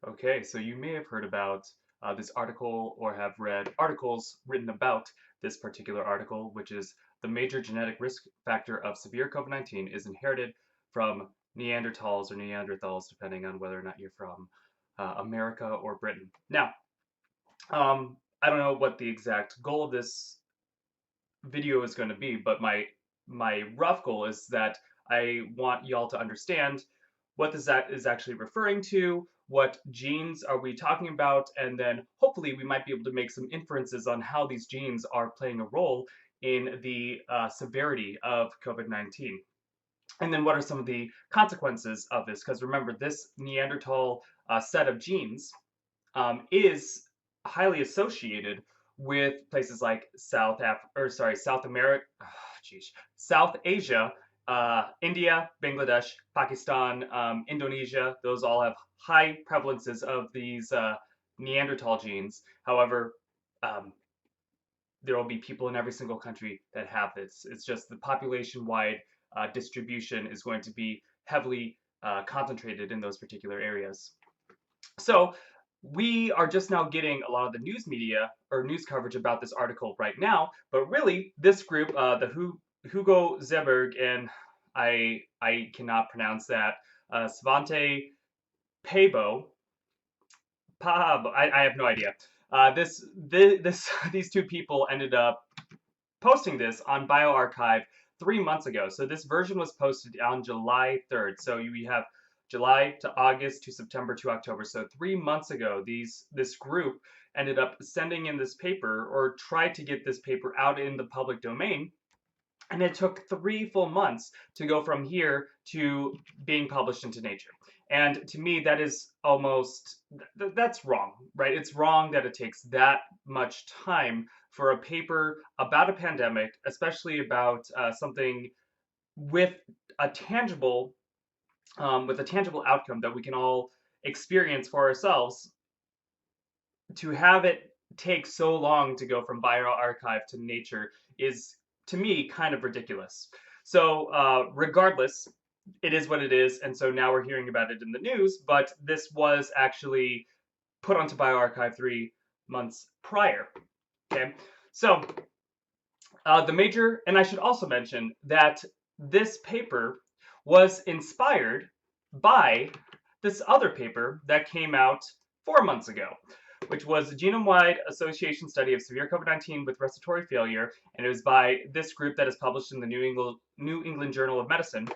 Okay, so you may have heard about this article or have read articles written about this particular article, which is the major genetic risk factor of severe COVID-19 is inherited from Neanderthals, depending on whether or not you're from America or Britain. Now, I don't know what the exact goal of this video is going to be, but my rough goal is that I want y'all to understand what this is actually referring to, what genes are we talking about, and then hopefully we might be able to make some inferences on how these genes are playing a role in the severity of COVID-19. And then what are some of the consequences of this? Because remember, this Neanderthal set of genes is highly associated with places like South America, South Asia, India, Bangladesh, Pakistan, Indonesia. Those all have high prevalences of these Neanderthal genes. However, um, there will be people in every single country that have this. It's just the population-wide distribution is going to be heavily concentrated in those particular areas. So we are just now getting a lot of the news media or news coverage about this article right now, but really this group, Hugo Zeberg and I cannot pronounce that, Svante Pabo, I have no idea. These two people ended up posting this on bioRxiv 3 months ago. So this version was posted on July 3rd. So you have July to August to September to October. So 3 months ago, this group ended up sending in this paper or tried to get this paper out in the public domain. And it took 3 full months to go from here to being published into Nature. And to me, that is almost, that's wrong, right? It's wrong that it takes that much time for a paper about a pandemic, especially about something with a tangible, outcome that we can all experience for ourselves, to have it take so long to go from bioRxiv to Nature is, to me, kind of ridiculous. So, regardless, it is what it is, and so now we're hearing about it in the news, but this was actually put onto bioRxiv 3 months prior. Okay, so the major, and I should also mention that this paper was inspired by this other paper that came out 4 months ago, which was a genome-wide association study of severe COVID-19 with respiratory failure, and it was by this group that is published in the New England Journal of Medicine.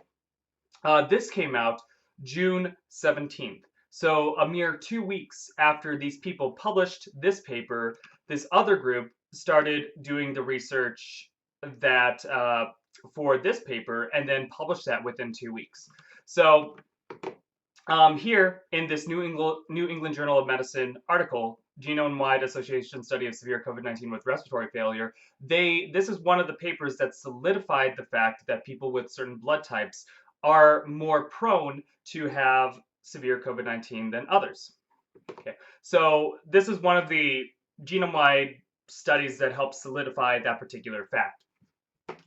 This came out June 17th. So a mere 2 weeks after these people published this paper, this other group started doing the research that for this paper and then published that within 2 weeks. So here in this New England Journal of Medicine article, Genome-Wide Association Study of Severe COVID-19 with Respiratory Failure, this is one of the papers that solidified the fact that people with certain blood types are more prone to have severe COVID-19 than others. Okay, so this is one of the genome-wide studies that help solidify that particular fact.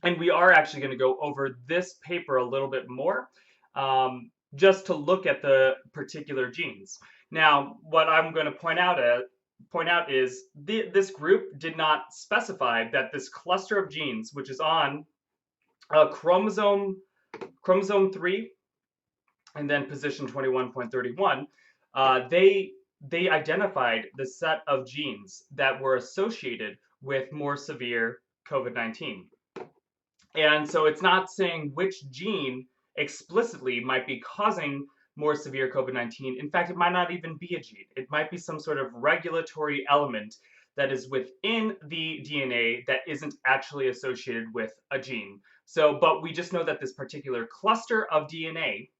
And we are actually going to go over this paper a little bit more, just to look at the particular genes. Now, what I'm going to point out is this group did not specify that this cluster of genes, which is on chromosome 3 and then position 21.31, they identified the set of genes that were associated with more severe COVID-19. And so it's not saying which gene explicitly might be causing more severe COVID-19. In fact, it might not even be a gene. It might be some sort of regulatory element that is within the DNA that isn't actually associated with a gene. So, but we just know that this particular cluster of DNA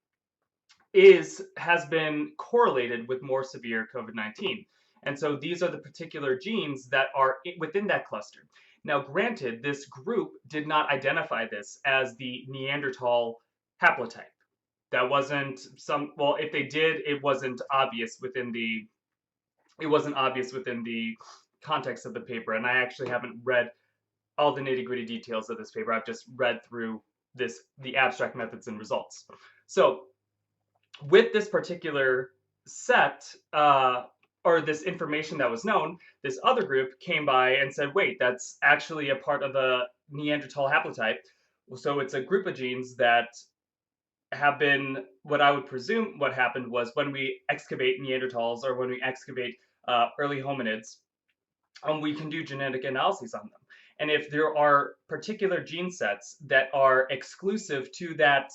has been correlated with more severe COVID-19. And so these are the particular genes that are within that cluster. Now, granted, this group did not identify this as the Neanderthal haplotype. That wasn't well, if they did, it wasn't obvious within the context of the paper. And I actually haven't read all the nitty-gritty details of this paper. I've just read through the abstract methods and results. So with this particular set, or this information that was known, this other group came by and said, wait, that's actually a part of the Neanderthal haplotype. So it's a group of genes that have been, what I would presume what happened was when we excavate Neanderthals or when we excavate early hominids, we can do genetic analyses on them. And if there are particular gene sets that are exclusive to that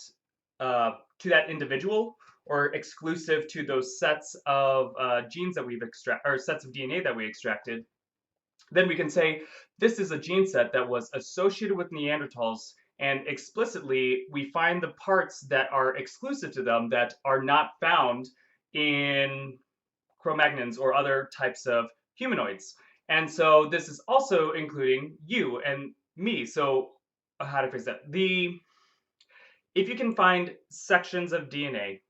individual, or exclusive to those sets of genes that we've extracted, or sets of DNA that we extracted, then we can say this is a gene set that was associated with Neanderthals, and explicitly we find the parts that are exclusive to them that are not found in Cro-Magnons or other types of humanoids. And so this is also including you and me. So how to phrase that? If you can find sections of DNA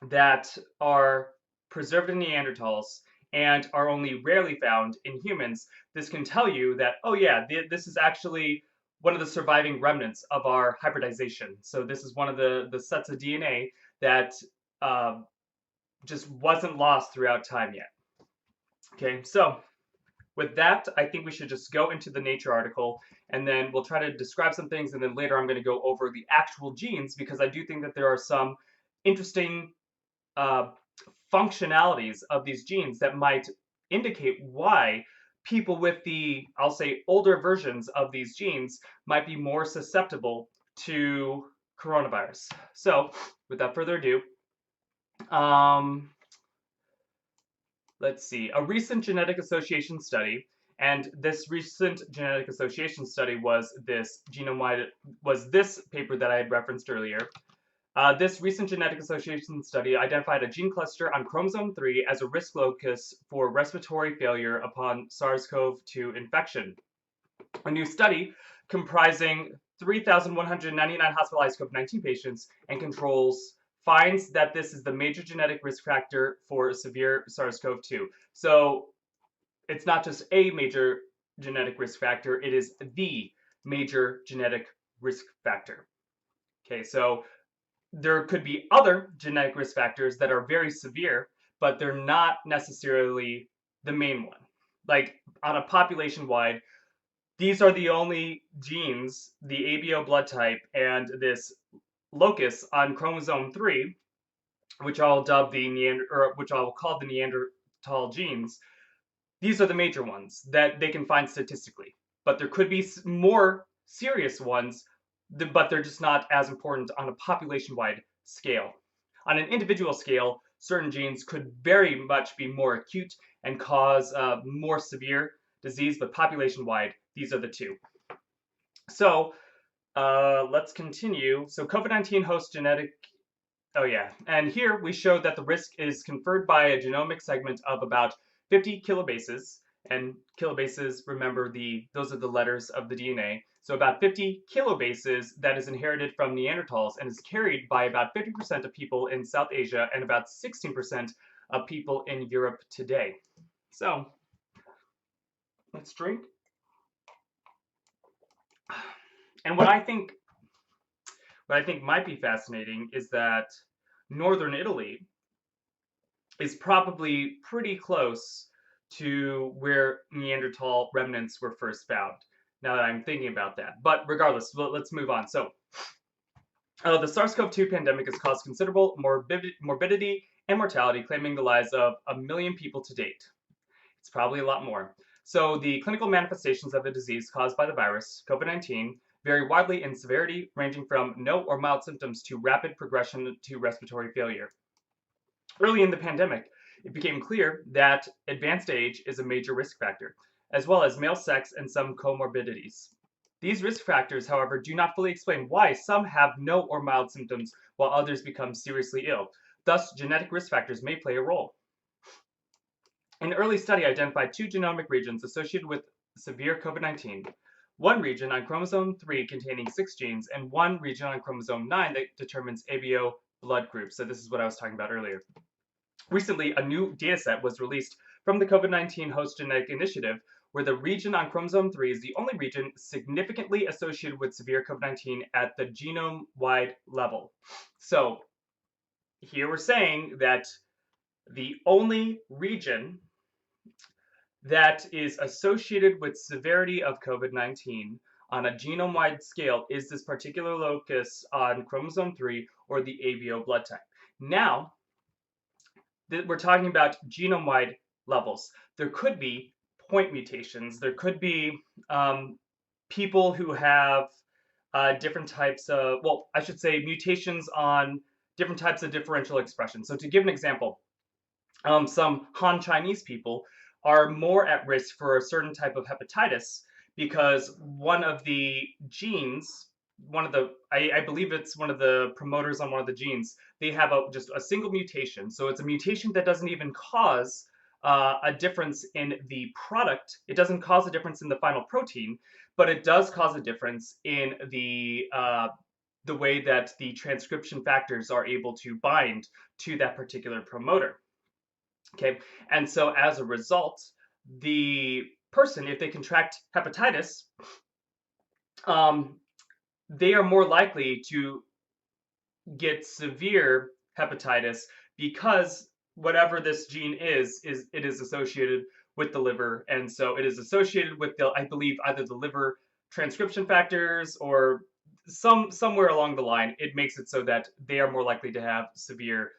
that are preserved in Neanderthals and are only rarely found in humans, this can tell you that, oh yeah, this is actually one of the surviving remnants of our hybridization. So this is one of the sets of DNA that just wasn't lost throughout time yet. Okay, so with that, I think we should just go into the Nature article, and then we'll try to describe some things, and then later I'm going to go over the actual genes, because I do think that there are some interesting uh, functionalities of these genes that might indicate why people with the, I'll say, older versions of these genes might be more susceptible to coronavirus. So, without further ado, um, let's see, a recent genetic association study, and this recent genetic association study was this this paper that I had referenced earlier. This recent genetic association study identified a gene cluster on chromosome 3 as a risk locus for respiratory failure upon SARS-CoV-2 infection. A new study comprising 3,199 hospitalized COVID-19 patients and controls finds that this is the major genetic risk factor for severe SARS-CoV-2. So it's not just a major genetic risk factor, it is the major genetic risk factor. Okay, so there could be other genetic risk factors that are very severe, but they're not necessarily the main one. Like on a population wide, these are the only genes, the ABO blood type and this locus on chromosome 3, which I'll dub which I'll call the Neanderthal genes. These are the major ones that they can find statistically, but there could be more serious ones, but they're just not as important on a population-wide scale. On an individual scale, certain genes could very much be more acute and cause more severe disease, but population-wide, these are the two. So let's continue. So COVID-19 hosts genetic. Oh yeah, and here we showed that the risk is conferred by a genomic segment of about 50 kilobases, and kilobases, remember, those are the letters of the DNA. So about 50 kilobases that is inherited from Neanderthals and is carried by about 50% of people in South Asia and about 16% of people in Europe today. So let's drink. And what I think might be fascinating is that northern Italy is probably pretty close to where Neanderthal remnants were first found, now that I'm thinking about that. But regardless, let's move on. So, the SARS-CoV-2 pandemic has caused considerable morbidity and mortality, claiming the lives of 1 million people to date. It's probably a lot more. So, the clinical manifestations of the disease caused by the virus, COVID-19, vary widely in severity, ranging from no or mild symptoms to rapid progression to respiratory failure. Early in the pandemic, it became clear that advanced age is a major risk factor, as well as male sex and some comorbidities. These risk factors, however, do not fully explain why some have no or mild symptoms while others become seriously ill. Thus, genetic risk factors may play a role. An early study identified 2 genomic regions associated with severe COVID-19. One region on chromosome 3 containing 6 genes, and one region on chromosome 9 that determines ABO blood groups. So this is what I was talking about earlier. Recently, a new dataset was released from the COVID-19 Host Genetic Initiative, where the region on chromosome 3 is the only region significantly associated with severe COVID-19 at the genome-wide level. So here we're saying that The only region that is associated with severity of COVID-19 on a genome-wide scale is this particular locus on chromosome 3 or the ABO blood type. Now, we're talking about genome-wide levels. There could be point mutations. There could be people who have different types of, well, I should say mutations on different types of differential expression. So to give an example, some Han Chinese people are more at risk for a certain type of hepatitis because one of the genes, I believe it's one of the promoters on one of the genes, they have just a single mutation. So it's a mutation that doesn't even cause a difference in the product. It doesn't cause a difference in the final protein, but it does cause a difference in the way that the transcription factors are able to bind to that particular promoter. Okay, and so as a result, the person, if they contract hepatitis, they are more likely to get severe hepatitis because whatever this gene is it is associated with the liver, and so it is associated with the, I believe, either the liver transcription factors or somewhere along the line. It makes it so that they are more likely to have severe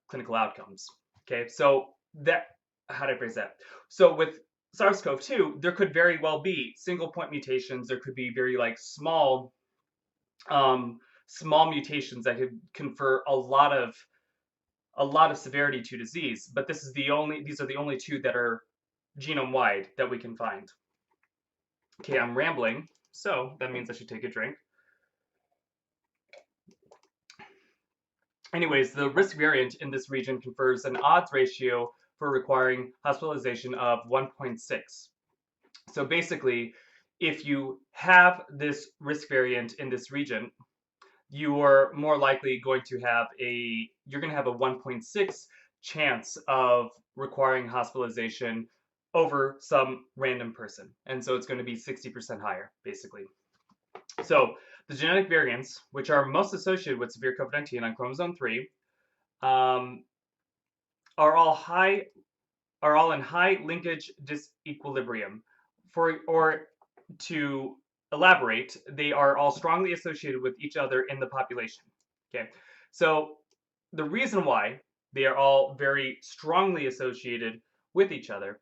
clinical outcomes. Okay, so that, how do I phrase that? So with SARS-CoV-2, there could very well be single point mutations. There could be very like small small mutations that could confer a lot of severity to disease. But these are the only two that are genome wide that we can find. Okay, I'm rambling, so that means I should take a drink. Anyways, the risk variant in this region confers an odds ratio for requiring hospitalization of 1.6. So basically, if you have this risk variant in this region, you are more likely going to have a 1.6 chance of requiring hospitalization over some random person. And so it's going to be 60% higher, basically. So the genetic variants, which are most associated with severe COVID-19 on chromosome 3, are all in high linkage disequilibrium. To elaborate, they are all strongly associated with each other in the population. Okay, so the reason why they are all very strongly associated with each other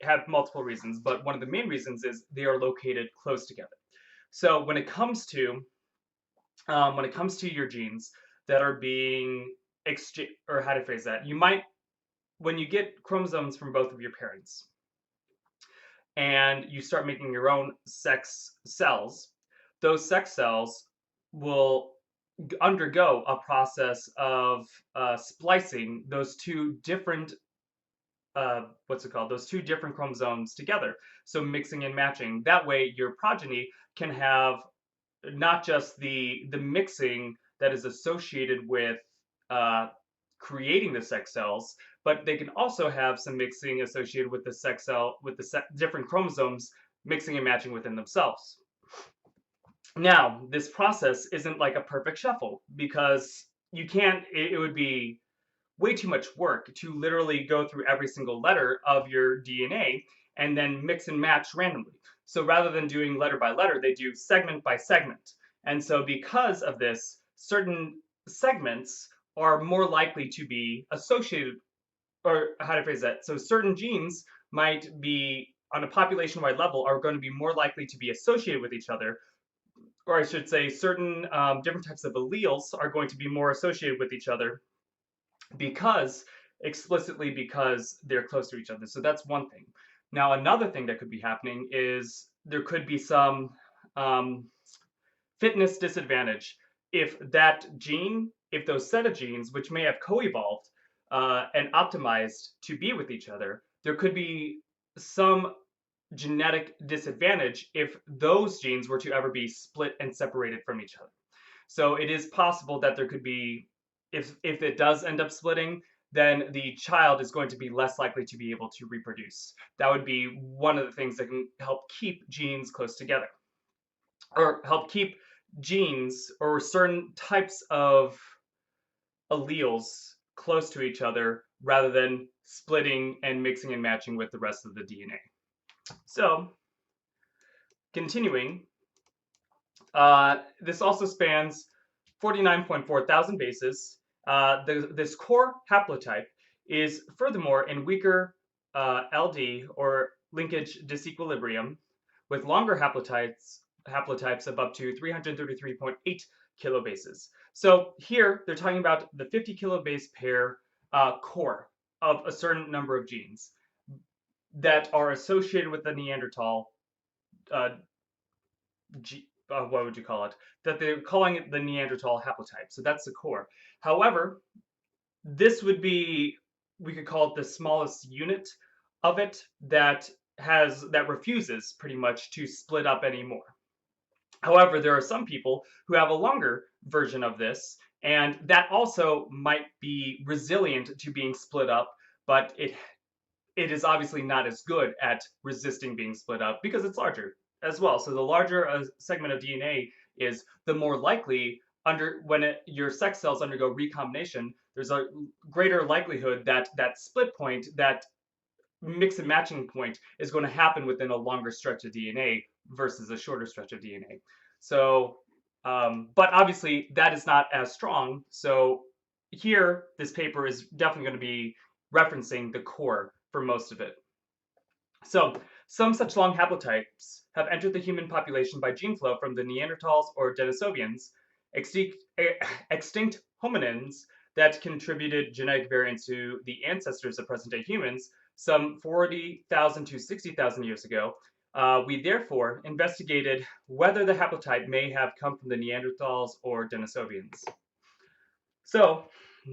have multiple reasons, but one of the main reasons is they are located close together. So when it comes to your genes that are being exchanged, or how to phrase that, when you get chromosomes from both of your parents and you start making your own sex cells, those sex cells will undergo a process of splicing those two different those two different chromosomes together. So mixing and matching. That way, your progeny can have not just the mixing that is associated with creating the sex cells, but they can also have some mixing associated with the sex cell, with the different chromosomes mixing and matching within themselves. Now, this process isn't like a perfect shuffle because you can't, it would be way too much work to literally go through every single letter of your DNA and then mix and match randomly. So rather than doing letter by letter, they do segment by segment. And so because of this, certain segments are more likely to be associated, or how to phrase that, so certain genes might be, on a population-wide level, are going to be more likely to be associated with each other, or I should say certain different types of alleles are going to be more associated with each other explicitly because they're close to each other. So that's one thing. Now, another thing that could be happening is there could be some fitness disadvantage if those set of genes, which may have co-evolved and optimized to be with each other, there could be some genetic disadvantage if those genes were to ever be split and separated from each other. So it is possible that there could be, if it does end up splitting, then the child is going to be less likely to be able to reproduce. That would be one of the things that can help keep genes close together, or help keep genes or certain types of alleles close to each other rather than splitting and mixing and matching with the rest of the DNA. So, continuing, this also spans 49.4 thousand bases. This core haplotype is furthermore in weaker LD or linkage disequilibrium with longer haplotypes of up to 333.8 kilobases. So here they're talking about the 50 kilobase pair core of a certain number of genes that are associated with the Neanderthal what would you call it? That they're calling it the Neanderthal haplotype. So that's the core. However, this would be, we could call it the smallest unit of it that refuses pretty much to split up anymore. However, there are some people who have a longer version of this, and that also might be resilient to being split up, but it is obviously not as good at resisting being split up because it's larger as well. So the larger a segment of DNA is, the more likely when your sex cells undergo recombination, there's a greater likelihood that that split point, that mix and matching point, is going to happen within a longer stretch of DNA versus a shorter stretch of DNA. So, but obviously that is not as strong. So here, this paper is definitely going to be referencing the core for most of it. So, some such long haplotypes have entered the human population by gene flow from the Neanderthals or Denisovians, extinct hominins that contributed genetic variants to the ancestors of present-day humans some 40,000 to 60,000 years ago. We therefore investigated whether the haplotype may have come from the Neanderthals or Denisovians. So,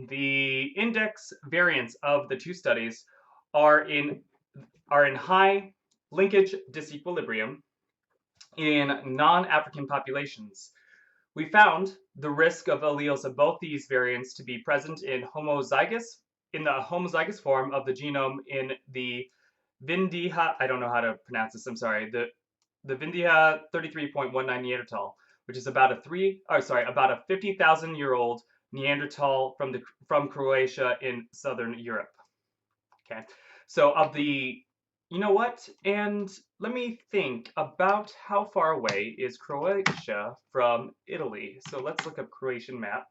the index variants of the two studies are in high linkage disequilibrium in non-African populations. We found the risk of alleles of both these variants to be present in the homozygous form of the genome in the Vindija, I don't know how to pronounce this, I'm sorry, the Vindija 33.19 Neanderthal, which is about a 50,000-year-old Neanderthal from Croatia in southern Europe. Okay, so you know what? And let me think about how far away is Croatia from Italy. So let's look up Croatian map.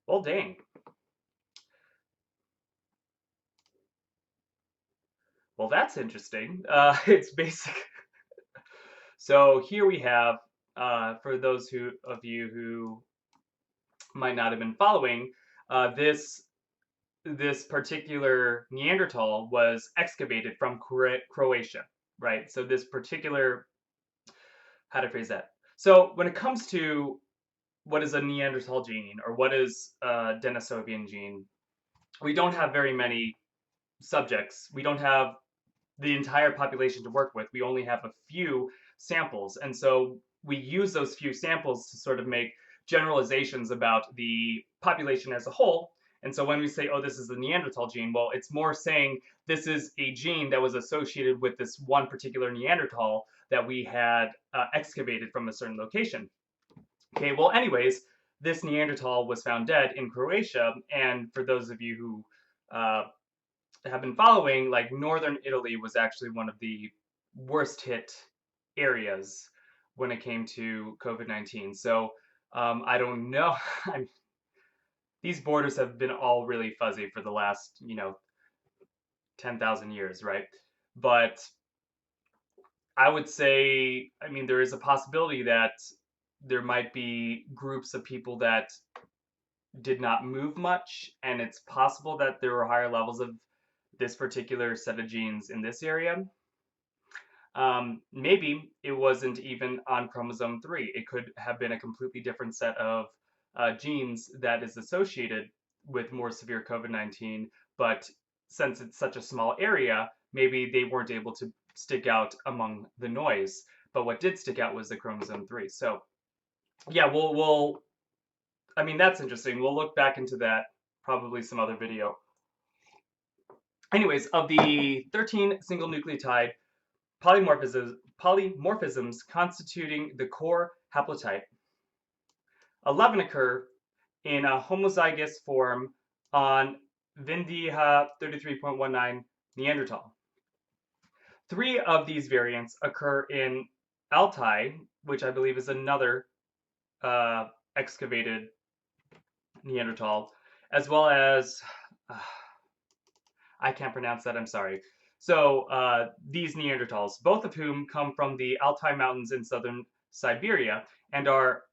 Well, dang. Well, that's interesting. It's basic. So here we have, for those of you who might not have been following, this particular Neanderthal was excavated from Croatia, right? So this particular, how to phrase that? So when it comes to what is a Neanderthal gene or what is a Denisovian gene, we don't have very many subjects. We don't have the entire population to work with. We only have a few samples. And so we use those few samples to sort of make generalizations about the population as a whole. And so when we say, oh, this is the Neanderthal gene, well, it's more saying this is a gene that was associated with this one particular Neanderthal that we had excavated from a certain location. Okay, well, anyways, this Neanderthal was found dead in Croatia. And for those of you who have been following, like, northern Italy was actually one of the worst hit areas when it came to COVID-19. So I don't know. These borders have been all really fuzzy for the last, 10,000 years, right? But I would say, I mean, there is a possibility that there might be groups of people that did not move much, and it's possible that there were higher levels of this particular set of genes in this area. Maybe it wasn't even on chromosome 3. It could have been a completely different set of genes that is associated with more severe COVID-19, but since it's such a small area, maybe they weren't able to stick out among the noise. But what did stick out was the chromosome 3. So yeah, I mean, that's interesting. We'll look back into that, probably some other video. Anyways, of the 13 single nucleotide polymorphisms constituting the core haplotype, 11 occur in a homozygous form on Vindija 33.19 Neanderthal. 3 of these variants occur in Altai, which I believe is another excavated Neanderthal, as well as, I can't pronounce that, I'm sorry. So these Neanderthals, both of whom come from the Altai Mountains in southern Siberia and are,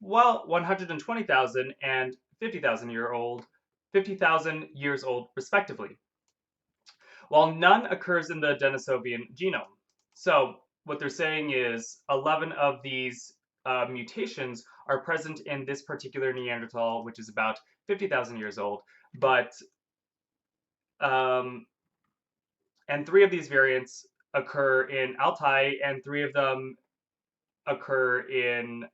well, 120,000 and 50,000 years old, respectively, while none occurs in the Denisovian genome. So what they're saying is 11 of these mutations are present in this particular Neanderthal, which is about 50,000 years old, but and 3 of these variants occur in Altai, and 3 of them occur in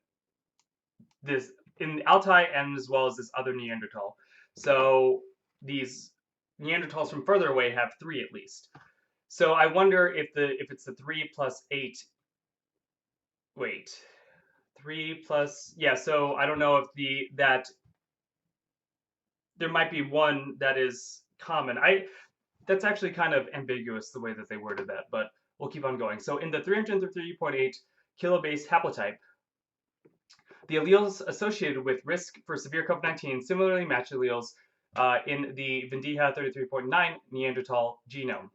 Altai and as well as this other Neanderthal. So these Neanderthals from further away have 3 at least. So I wonder if it's the 3 plus 8. Wait, 3 plus, yeah. So I don't know if that there might be one that is common. That's actually kind of ambiguous the way that they worded that, but we'll keep on going. So in the 333.8 kilobase haplotype, the alleles associated with risk for severe COVID-19 similarly match alleles in the Vindija 33.9 Neanderthal genome.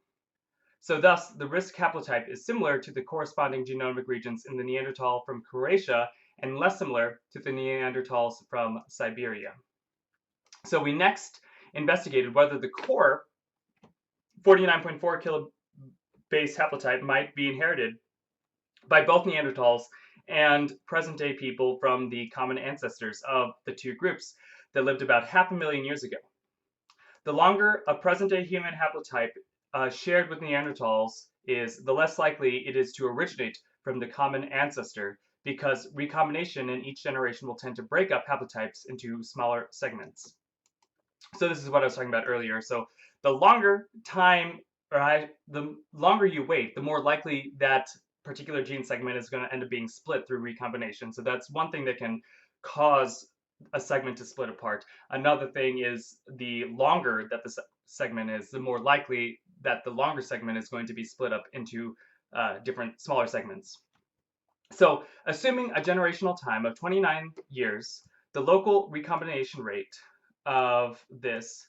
So thus, the risk haplotype is similar to the corresponding genomic regions in the Neanderthal from Croatia and less similar to the Neanderthals from Siberia. So we next investigated whether the core 49.4 kilobase haplotype might be inherited by both Neanderthals and present-day people from the common ancestors of the 2 groups that lived about 500,000 years ago. The longer a present-day human haplotype shared with Neanderthals is, the less likely it is to originate from the common ancestor, because recombination in each generation will tend to break up haplotypes into smaller segments. So this is what I was talking about earlier. So the longer time, the longer you wait, the more likely that particular gene segment is going to end up being split through recombination. So that's one thing that can cause a segment to split apart. Another thing is the longer that the segment is, the more likely that the longer segment is going to be split up into different smaller segments. So assuming a generational time of 29 years, the local recombination rate of this,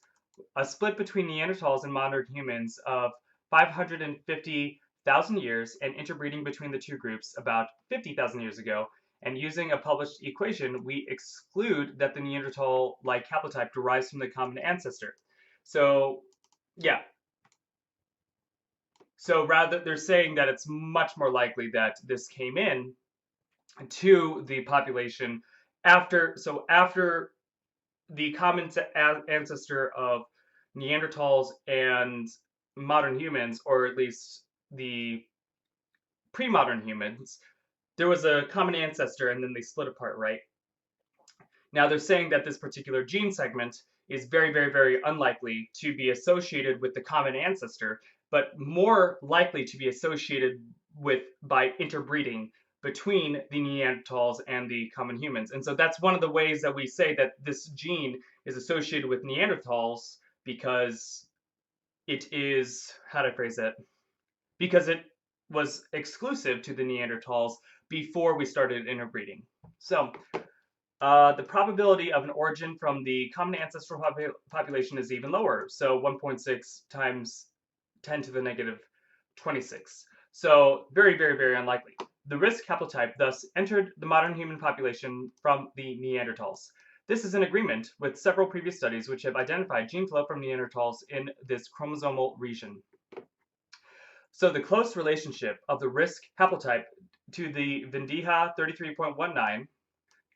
a split between Neanderthals and modern humans of 550,000 years, and interbreeding between the 2 groups about 50,000 years ago, and using a published equation, we exclude that the Neanderthal-like haplotype derives from the common ancestor. So, yeah. So rather, they're saying that it's much more likely that this came in to the population after the common ancestor of Neanderthals and modern humans, or at least the pre-modern humans, there was a common ancestor and then they split apart, right? Now they're saying that this particular gene segment is very, very, very unlikely to be associated with the common ancestor, but more likely to be associated with by interbreeding between the Neanderthals and the common humans. And so that's one of the ways that we say that this gene is associated with Neanderthals, because it is, how do I phrase that? Because it was exclusive to the Neanderthals before we started interbreeding. So the probability of an origin from the common ancestral population is even lower. So 1.6 times 10 to the negative 26. So very, very, very unlikely. The risk haplotype thus entered the modern human population from the Neanderthals. This is in agreement with several previous studies which have identified gene flow from Neanderthals in this chromosomal region. So the close relationship of the risk haplotype to the Vindija 33.19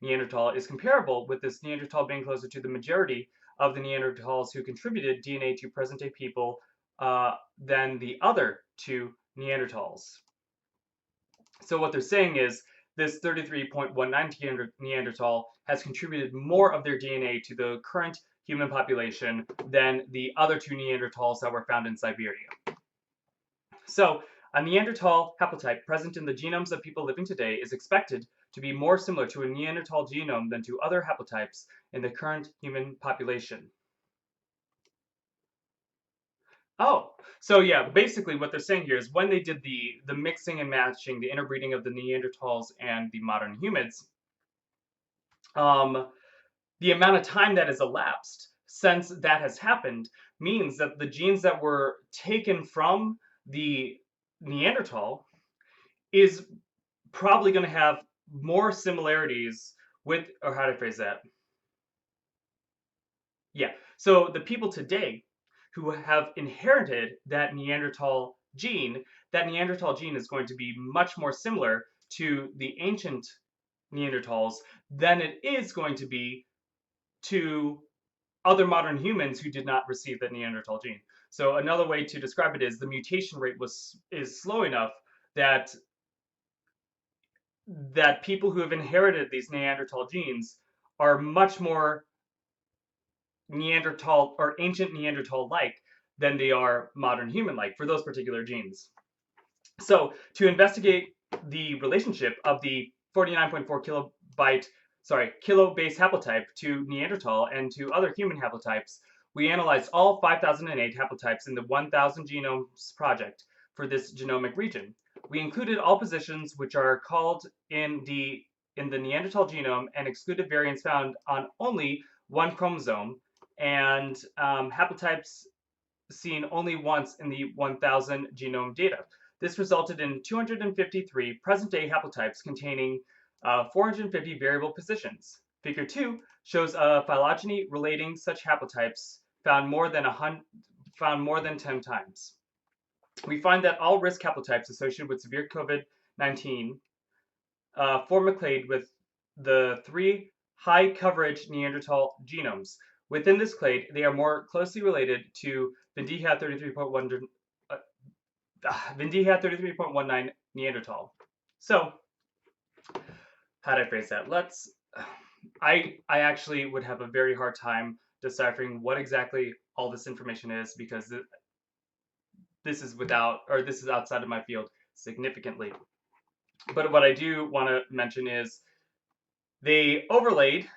Neanderthal is comparable with this Neanderthal being closer to the majority of the Neanderthals who contributed DNA to present-day people than the other 2 Neanderthals. So what they're saying is this 33.19 Neanderthal has contributed more of their DNA to the current human population than the other 2 Neanderthals that were found in Siberia. So a Neanderthal haplotype present in the genomes of people living today is expected to be more similar to a Neanderthal genome than to other haplotypes in the current human population. Oh, so yeah, basically what they're saying here is when they did the mixing and matching, the interbreeding of the Neanderthals and the modern humans, um, the amount of time that has elapsed since that has happened means that the genes that were taken from the Neanderthal is probably going to have more similarities with, or how to phrase that? Yeah. So the people today who have inherited that Neanderthal gene is going to be much more similar to the ancient Neanderthals than it is going to be to other modern humans who did not receive the Neanderthal gene. So another way to describe it is the mutation rate is slow enough that people who have inherited these Neanderthal genes are much more Neanderthal or ancient Neanderthal like than they are modern human like for those particular genes. So to investigate the relationship of the 49.4 kilo base haplotype to Neanderthal and to other human haplotypes, we analyzed all 5,008 haplotypes in the 1,000 Genomes Project for this genomic region. We included all positions which are called in the Neanderthal genome and excluded variants found on only one chromosome and haplotypes seen only once in the 1,000 genome data. This resulted in 253 present-day haplotypes containing 450 variable positions. Figure 2 shows a phylogeny relating such haplotypes found more than 10 times. We find that all risk haplotypes associated with severe COVID-19 form a clade with the 3 high-coverage Neanderthal genomes. Within this clade, they are more closely related to Vindiha 33.19 Neanderthal. So, how do I phrase that? I actually would have a very hard time deciphering what exactly all this information is because this is outside of my field significantly. But what I do want to mention is they overlaid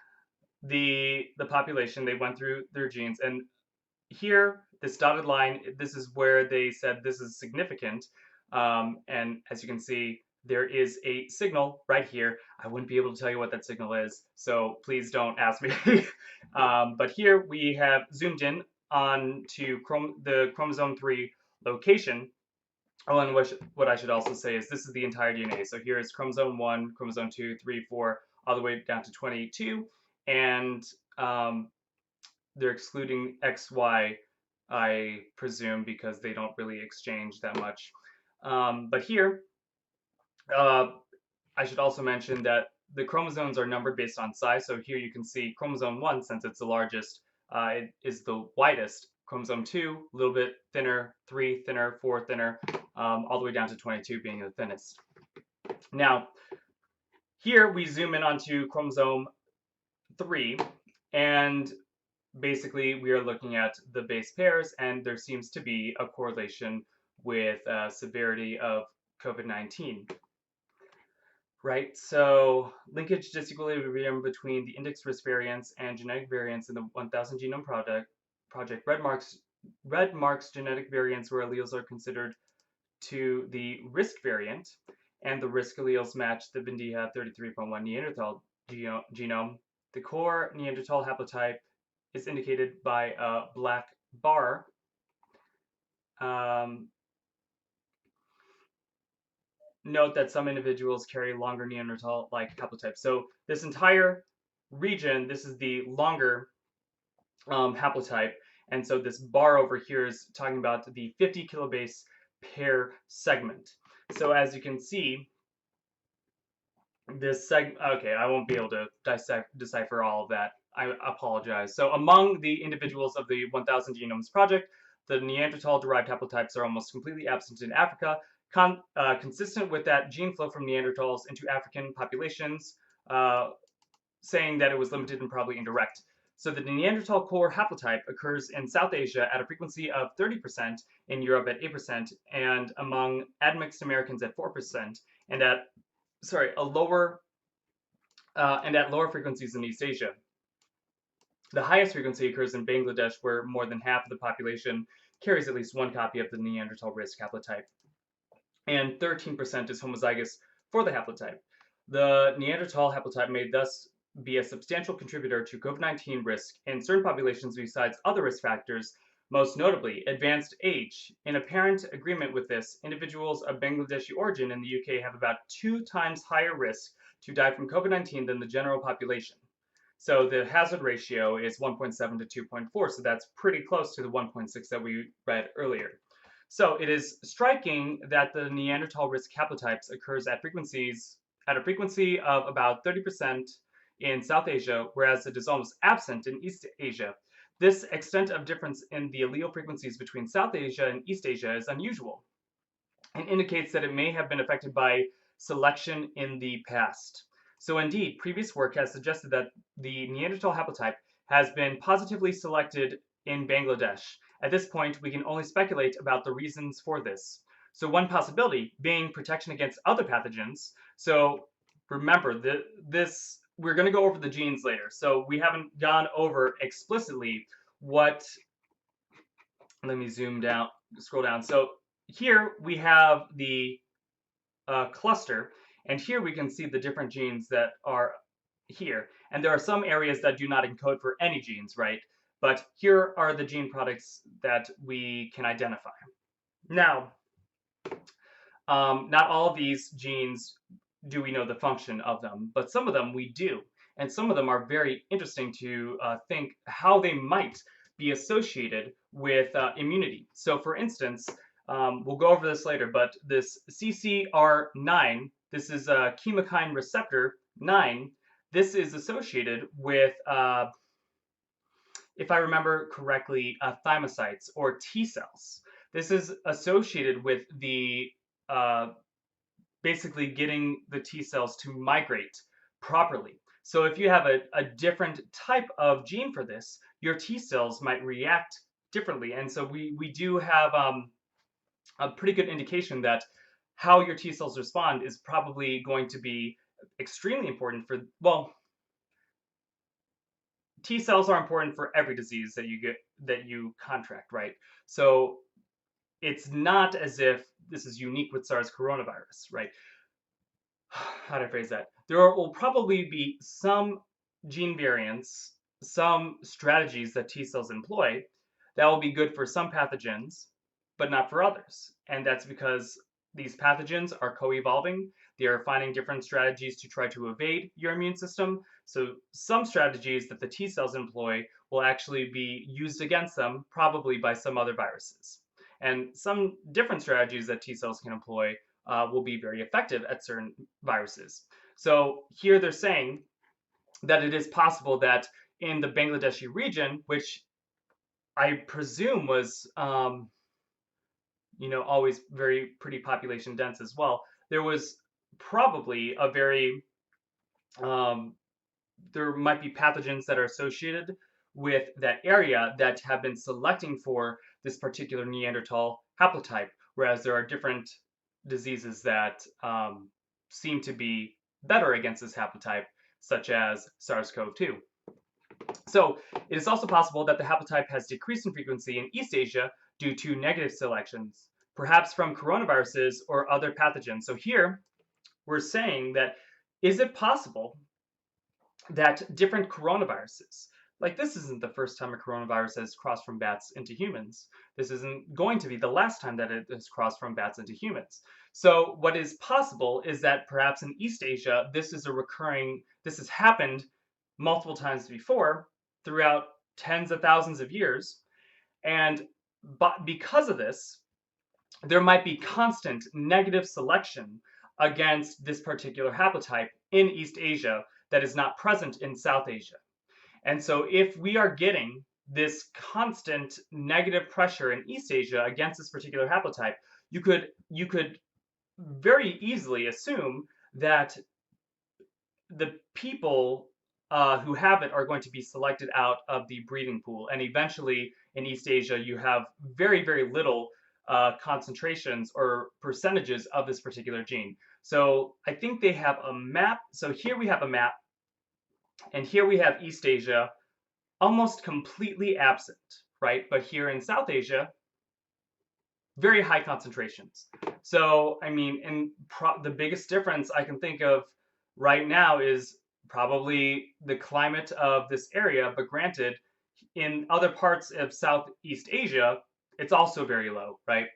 the population. They went through their genes, and here, this dotted line, this is where they said this is significant. And as you can see, there is a signal right here. I wouldn't be able to tell you what that signal is, so please don't ask me. But here we have zoomed in on to the chromosome 3 location. Oh, and what I should also say is this is the entire DNA. So here is chromosome 1, chromosome 2, 3, 4, all the way down to 22. And they're excluding XY, I presume, because they don't really exchange that much. But here, I should also mention that the chromosomes are numbered based on size. So here you can see chromosome 1, since it's the largest, it is the widest. Chromosome 2, a little bit thinner, 3 thinner, 4 thinner, all the way down to 22 being the thinnest. Now, here we zoom in onto chromosome 3, and basically we are looking at the base pairs, and there seems to be a correlation with severity of COVID-19. Right, so linkage disequilibrium between the index risk variants and genetic variants in the 1000 Genome Project red marks genetic variants where alleles are considered to the risk variant, and the risk alleles match the Vindiha 33.1 Neanderthal genome. The core Neanderthal haplotype is indicated by a black bar. Note that some individuals carry longer Neanderthal-like haplotypes. So this entire region, this is the longer haplotype, and so this bar over here is talking about the 50 kilobase pair segment. So as you can see, this okay, I won't be able to decipher all of that. I apologize. So among the individuals of the 1000 Genomes Project, the Neanderthal-derived haplotypes are almost completely absent in Africa, consistent with that gene flow from Neanderthals into African populations, saying that it was limited and probably indirect. So the Neanderthal core haplotype occurs in South Asia at a frequency of 30%, in Europe at 8%, and among admixed Americans at 4%, and at a lower and at lower frequencies in East Asia. The highest frequency occurs in Bangladesh, where more than half of the population carries at least one copy of the Neanderthal risk haplotype, and 13% is homozygous for the haplotype. The Neanderthal haplotype may thus be a substantial contributor to COVID-19 risk in certain populations besides other risk factors, most notably advanced age. In apparent agreement with this, individuals of Bangladeshi origin in the UK have about 2 times higher risk to die from COVID-19 than the general population. So the hazard ratio is 1.7 to 2.4, so that's pretty close to the 1.6 that we read earlier. So it is striking that the Neanderthal risk haplotypes occurs at a frequency of about 30% in South Asia, whereas it is almost absent in East Asia. This extent of difference in the allele frequencies between South Asia and East Asia is unusual and indicates that it may have been affected by selection in the past. So indeed, previous work has suggested that the Neanderthal haplotype has been positively selected in Bangladesh. At this point, we can only speculate about the reasons for this. So one possibility being protection against other pathogens. So remember, we're going to go over the genes later. So we haven't gone over explicitly what, let me scroll down. So here we have the cluster, and here we can see the different genes that are here. And there are some areas that do not encode for any genes, right? But here are the gene products that we can identify. Now, not all of these genes do we know the function of them, but some of them we do. And some of them are very interesting to think how they might be associated with immunity. So for instance, we'll go over this later, but this CCR9, this is a Chemokine Receptor 9, this is associated with, if I remember correctly, thymocytes or T cells. This is associated with the basically getting the T cells to migrate properly. So if you have a different type of gene for this, your T cells might react differently. And so we do have a pretty good indication that how your T cells respond is probably going to be extremely important for, well, T cells are important for every disease that you contract, right? So it's not as if this is unique with SARS coronavirus, right? How do I phrase that? There will probably be some gene variants, some strategies that T cells employ that will be good for some pathogens, but not for others. And that's because these pathogens are co-evolving. They are finding different strategies to try to evade your immune system. So some strategies that the T cells employ will actually be used against them, probably by some other viruses. And some different strategies that T cells can employ will be very effective at certain viruses. So here they're saying that it is possible that in the Bangladeshi region, which I presume was always pretty population dense as well, there was probably a very there might be pathogens that are associated with that area that have been selecting for this particular Neanderthal haplotype, whereas there are different diseases that seem to be better against this haplotype, such as SARS-CoV-2. So it is also possible that the haplotype has decreased in frequency in East Asia due to negative selections, perhaps from coronaviruses or other pathogens. So here we're saying that, is it possible that different coronaviruses, like this isn't the first time a coronavirus has crossed from bats into humans. This isn't going to be the last time that it has crossed from bats into humans. So what is possible is that perhaps in East Asia, this has happened multiple times before throughout tens of thousands of years. And because of this, there might be constant negative selection against this particular haplotype in East Asia that is not present in South Asia. And so if we are getting this constant negative pressure in East Asia against this particular haplotype, you could very easily assume that the people who have it are going to be selected out of the breeding pool. And eventually in East Asia, you have very, very little concentrations or percentages of this particular gene. So I think they have a map. So here we have a map And here we have East Asia almost completely absent, right? But here in South Asia, very high concentrations. So, I mean, and the biggest difference I can think of right now is probably the climate of this area, but granted, in other parts of Southeast Asia, it's also very low, right?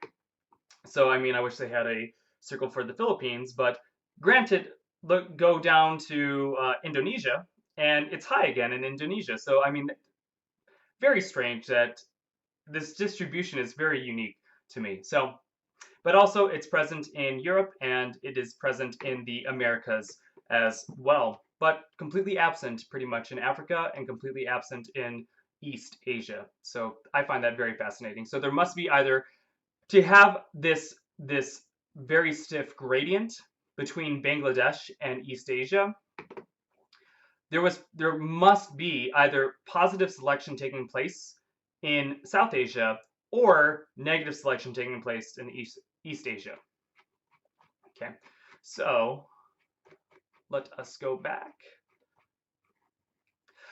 So, I mean, I wish they had a circle for the Philippines, but granted, look, go down to Indonesia, and it's high again in Indonesia. So, I mean, very strange that this distribution is very unique to me. So, but also it's present in Europe and it is present in the Americas as well, but completely absent pretty much in Africa and completely absent in East Asia. So I find that very fascinating. So there must be either to have this very stiff gradient between Bangladesh and East Asia, there must be either positive selection taking place in South Asia or negative selection taking place in East Asia. Okay, so let us go back.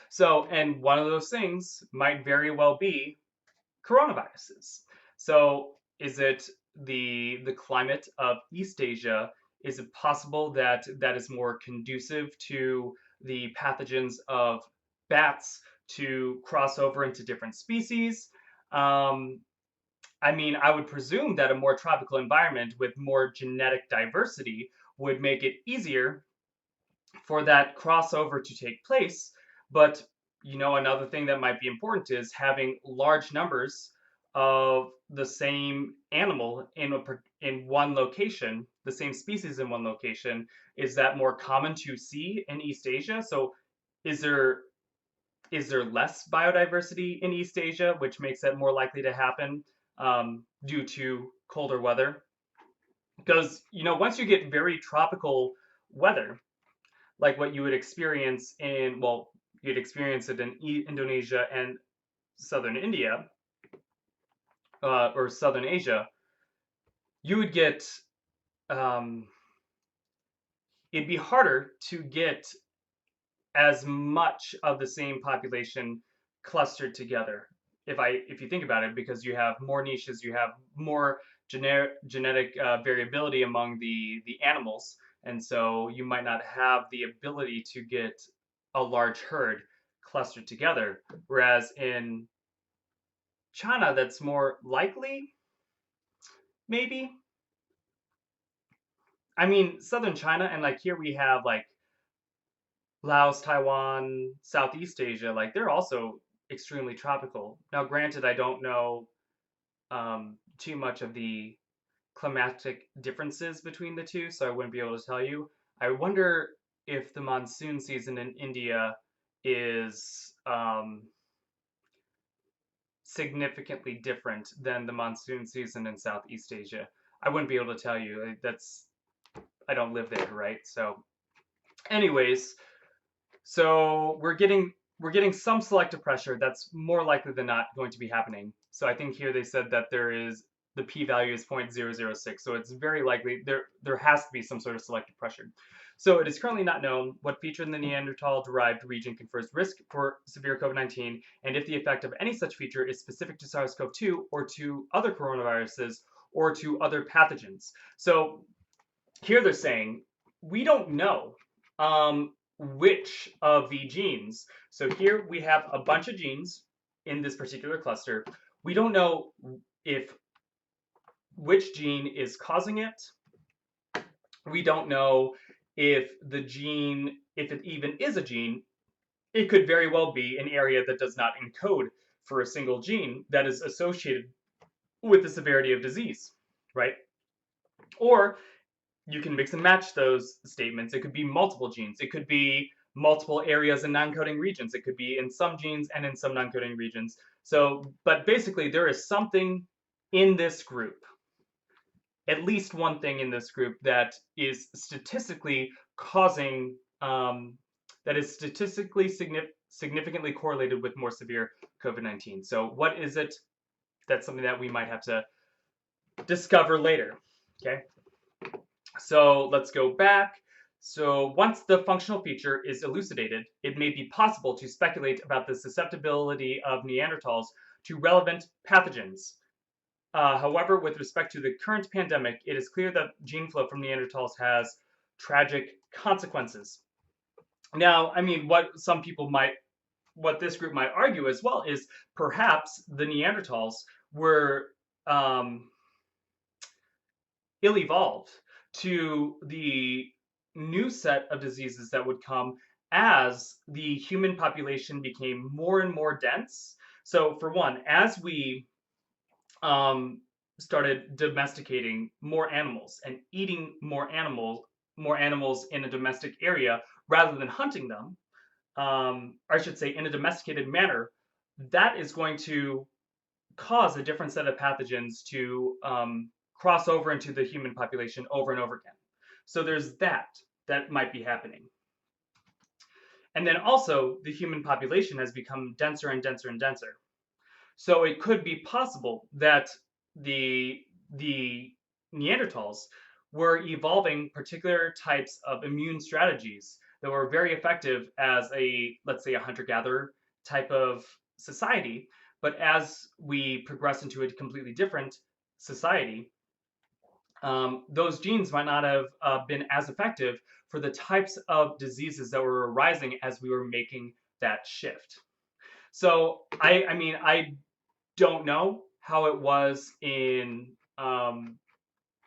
So, and one of those things might very well be coronaviruses. So, is it the climate of East Asia? Is it possible that that is more conducive to the pathogens of bats to cross over into different species? I mean, I would presume that a more tropical environment with more genetic diversity would make it easier for that crossover to take place. But, you know, another thing that might be important is having large numbers of the same animal in one location, the same species in one location. Is that more common to see in East Asia? So is there less biodiversity in East Asia, which makes that more likely to happen due to colder weather? Because, you know, once you get very tropical weather, like what you would experience in, well, you'd experience it in Indonesia and southern India, or southern Asia, you would get, um, it'd be harder to get as much of the same population clustered together. If you think about it, because you have more niches, you have more genetic variability among the animals, and so you might not have the ability to get a large herd clustered together. Whereas in China, that's more likely, maybe. I mean, southern China, and like here we have like Laos, Taiwan, Southeast Asia, like they're also extremely tropical. Now, granted, I don't know too much of the climatic differences between the two, so I wouldn't be able to tell you. I wonder if the monsoon season in India is significantly different than the monsoon season in Southeast Asia. I wouldn't be able to tell you. I don't live there, right? So, anyways, so we're getting some selective pressure that's more likely than not going to be happening. So I think here they said that the p-value is 0.006. So it's very likely there has to be some sort of selective pressure. So it is currently not known what feature in the Neanderthal-derived region confers risk for severe COVID-19, and if the effect of any such feature is specific to SARS-CoV-2 or to other coronaviruses or to other pathogens. So here they're saying we don't know which of the genes. So here we have a bunch of genes in this particular cluster. We don't know which gene is causing it. We don't know if the gene, if it even is a gene. It could very well be an area that does not encode for a single gene that is associated with the severity of disease, right? Or you can mix and match those statements. It could be multiple genes. It could be multiple areas and non-coding regions. It could be in some genes and in some non-coding regions. So, but basically there is something in this group, at least one thing in this group that is statistically causing, that is statistically significantly correlated with more severe COVID-19. So what is it? That's something that we might have to discover later, okay? So let's go back. So once the functional feature is elucidated, it may be possible to speculate about the susceptibility of Neanderthals to relevant pathogens. However, with respect to the current pandemic, it is clear that gene flow from Neanderthals has tragic consequences. Now, I mean, what this group might argue as well is perhaps the Neanderthals were ill-evolved to the new set of diseases that would come as the human population became more and more dense. So, for one, as we started domesticating more animals and eating more animals in a domestic area rather than hunting them, or I should say, in a domesticated manner, that is going to cause a different set of pathogens to cross over into the human population over and over again. So there's that might be happening. And then also, the human population has become denser and denser and denser. So it could be possible that the Neanderthals were evolving particular types of immune strategies that were very effective as let's say, a hunter-gatherer type of society. But as we progress into a completely different society, those genes might not have been as effective for the types of diseases that were arising as we were making that shift. So I mean, I don't know how it was in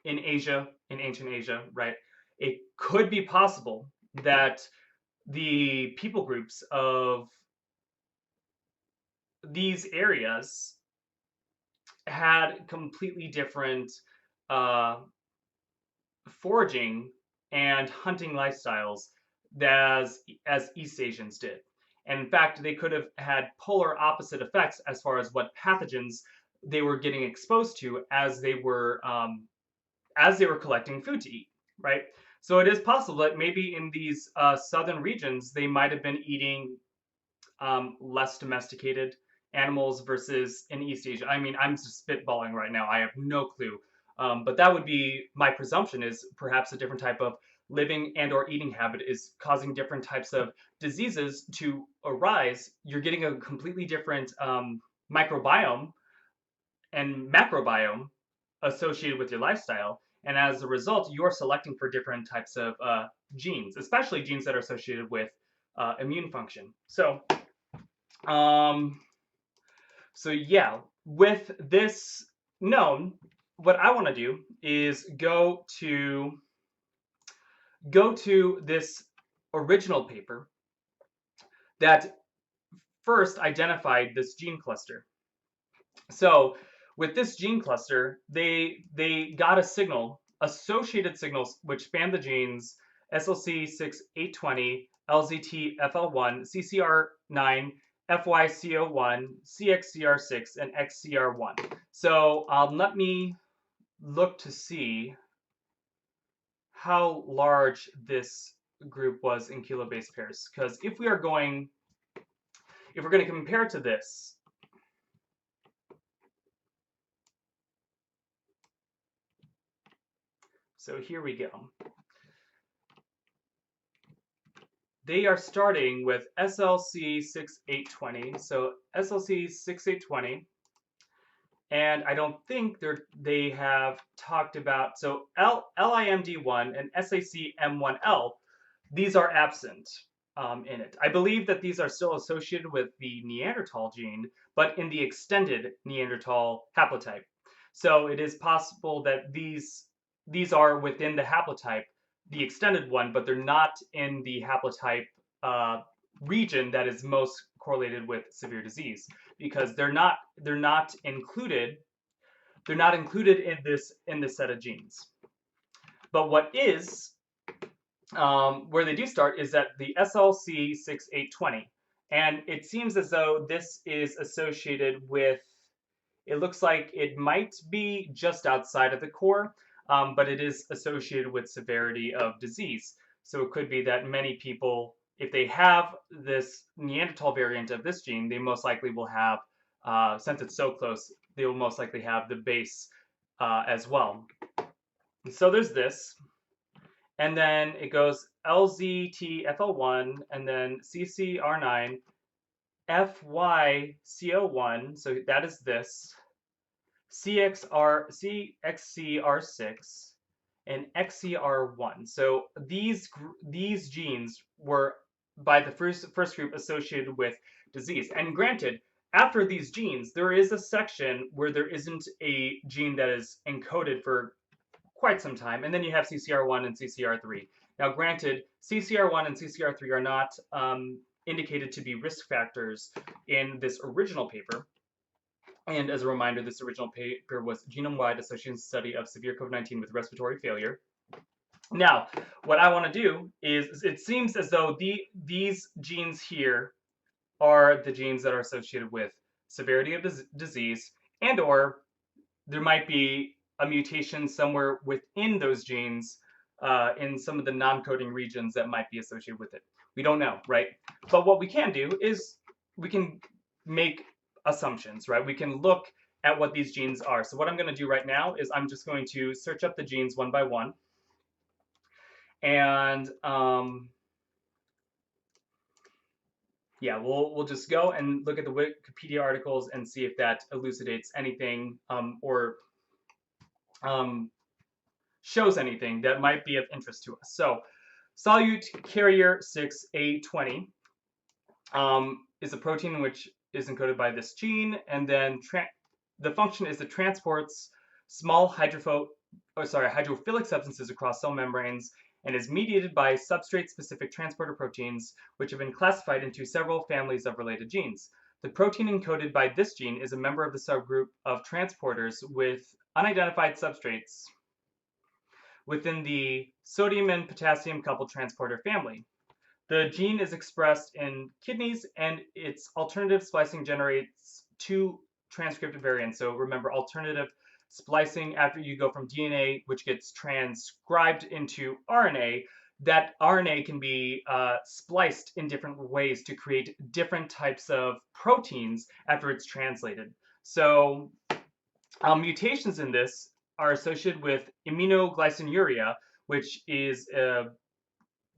Asia, in ancient Asia, right? It could be possible that the people groups of these areas had completely different uh, foraging and hunting lifestyles as East Asians did. And in fact, they could have had polar opposite effects as far as what pathogens they were getting exposed to as they were collecting food to eat, right? So it is possible that maybe in these southern regions they might have been eating less domesticated animals versus in East Asia. I mean, I'm just spitballing right now. I have no clue. But that would be my presumption is perhaps a different type of living and or eating habit is causing different types of diseases to arise. You're getting a completely different microbiome and macrobiome associated with your lifestyle. And as a result, you're selecting for different types of genes, especially genes that are associated with immune function. Um, so yeah, with this known, what I want to do is go to this original paper that first identified this gene cluster. So with this gene cluster, they got a signal, associated signals, which span the genes SLC6820, LZTFL1, CCR9, FYCO1, CXCR6, and XCR1. So let me look to see how large this group was in kilobase pairs. Because if we're going to compare to this, so here we go. They are starting with SLC6820. So SLC6820, and I don't think they have talked about, so LIMD1 and SACM1L, these are absent in it. I believe that these are still associated with the Neanderthal gene, but in the extended Neanderthal haplotype. So it is possible that these are within the haplotype, the extended one, but they're not in the haplotype region that is most correlated with severe disease, because they're not included in this set of genes. But what is where they do start is at the SLC6820, and it seems as though this is associated with, it looks like it might be just outside of the core, but it is associated with severity of disease. So it could be that many people, if they have this Neanderthal variant of this gene, they most likely will have, since it's so close, they will most likely have the base as well. So there's this. And then it goes LZTFL1, and then CCR9, FYCO1, so that is this, CXCR6, and XCR1. So these genes were by the first group associated with disease. And granted, after these genes, there is a section where there isn't a gene that is encoded for quite some time, and then you have CCR1 and CCR3. Now, granted, CCR1 and CCR3 are not indicated to be risk factors in this original paper. And as a reminder, this original paper was genome-wide association study of severe COVID-19 with respiratory failure. Now, what I want to do is, it seems as though these genes here are the genes that are associated with severity of disease, and or there might be a mutation somewhere within those genes in some of the non-coding regions that might be associated with it. We don't know, right? But what we can do is we can make assumptions, right? We can look at what these genes are. So what I'm going to do right now is I'm just going to search up the genes one by one. And yeah, we'll just go and look at the Wikipedia articles and see if that elucidates anything or shows anything that might be of interest to us. So solute carrier 6A20 is a protein which is encoded by this gene, and then the function is it transports small hydrophilic substances across cell membranes and is mediated by substrate-specific transporter proteins, which have been classified into several families of related genes. The protein encoded by this gene is a member of the subgroup of transporters with unidentified substrates within the sodium and potassium coupled transporter family. The gene is expressed in kidneys, and its alternative splicing generates two transcript variants. So remember, alternative splicing, after you go from DNA, which gets transcribed into RNA, that RNA can be spliced in different ways to create different types of proteins after it's translated. So mutations in this are associated with aminoglycinuria, which is a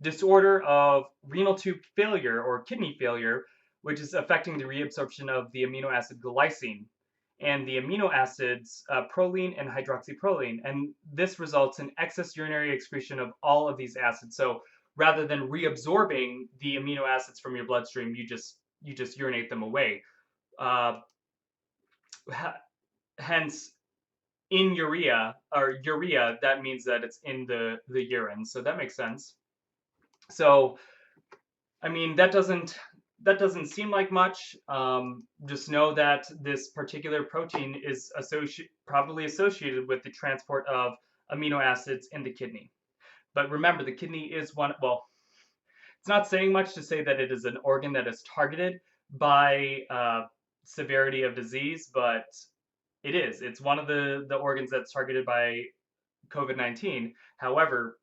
disorder of renal tube failure or kidney failure, which is affecting the reabsorption of the amino acid glycine and the amino acids proline and hydroxyproline. And this results in excess urinary excretion of all of these acids. So rather than reabsorbing the amino acids from your bloodstream, you just urinate them away. Hence, in urea, that means that it's in the urine. So that makes sense. So, I mean, that doesn't seem like much. Just know that this particular protein is probably associated with the transport of amino acids in the kidney. But remember, the kidney is well, it's not saying much to say that it is an organ that is targeted by severity of disease, but it is. It's one of the organs that's targeted by COVID-19. However,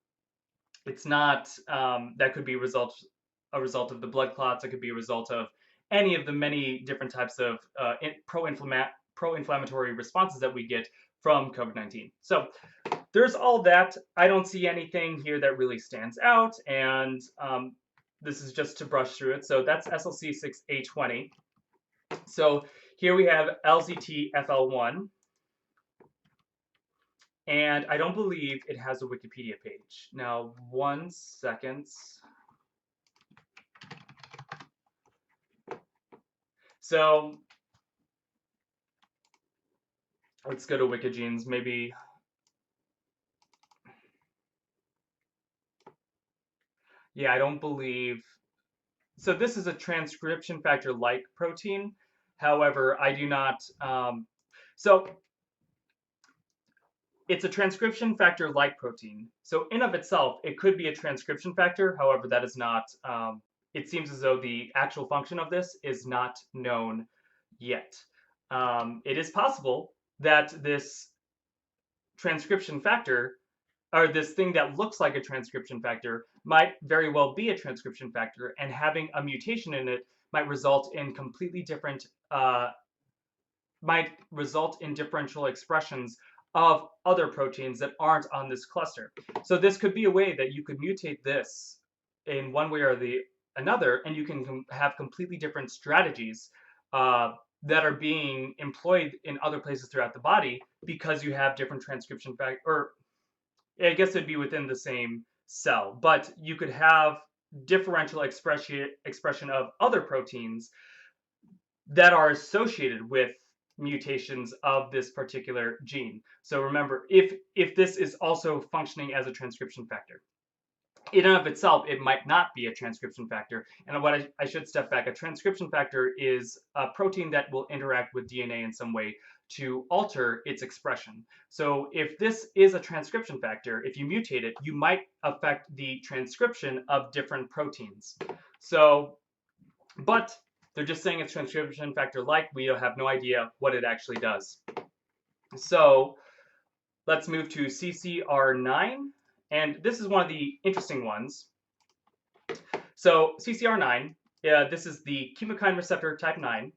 it's not, that could be a result of the blood clots. It could be a result of any of the many different types of pro-inflammatory responses that we get from COVID-19. So there's all that. I don't see anything here that really stands out, and this is just to brush through it. So that's SLC6A20. So here we have LZTFL1. And I don't believe it has a Wikipedia page. Now, 1 second. So let's go to Wikigenes, maybe. Yeah, I don't believe. So this is a transcription factor-like protein. However, I do not. So it's a transcription factor-like protein. So in of itself, it could be a transcription factor. However, that is not. It seems as though the actual function of this is not known yet. It is possible that this transcription factor, or this thing that looks like a transcription factor, might very well be a transcription factor, and having a mutation in it might result in completely different, might result in differential expressions of other proteins that aren't on this cluster. So this could be a way that you could mutate this in one way or the another, and you can have completely different strategies that are being employed in other places throughout the body because you have different transcription factors, or I guess it'd be within the same cell, but you could have differential expression of other proteins that are associated with mutations of this particular gene. So remember, if this is also functioning as a transcription factor, in and of itself, it might not be a transcription factor. And what I should step back, a transcription factor is a protein that will interact with DNA in some way to alter its expression. So if this is a transcription factor, if you mutate it, you might affect the transcription of different proteins. So, but they're just saying it's transcription factor like, we have no idea what it actually does. So let's move to CCR9. And this is one of the interesting ones. So CCR9, this is the chemokine receptor type 9.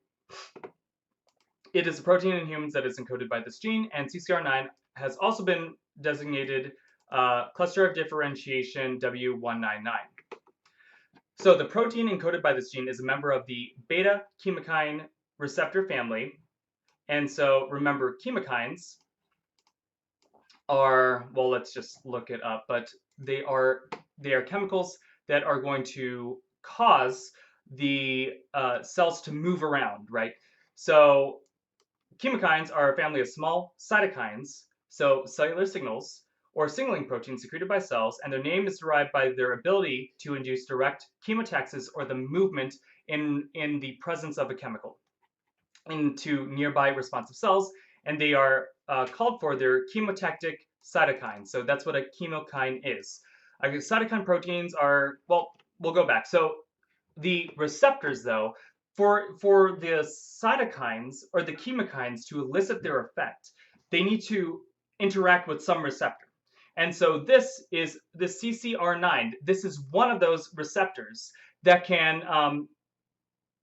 It is a protein in humans that is encoded by this gene, and CCR9 has also been designated cluster of differentiation W199. So the protein encoded by this gene is a member of the beta chemokine receptor family. And so remember, chemokines are, well, let's just look it up, but they are chemicals that are going to cause the cells to move around, right? So chemokines are a family of small cytokines, so cellular signals, or signaling proteins secreted by cells, and their name is derived by their ability to induce direct chemotaxis, or the movement in the presence of a chemical into nearby responsive cells, and they are called for their chemotactic cytokines. So that's what a chemokine is. Cytokine proteins are, well, we'll go back. So the receptors, though, for the cytokines or the chemokines to elicit their effect, they need to interact with some receptor. And so this is the CCR9. This is one of those receptors that can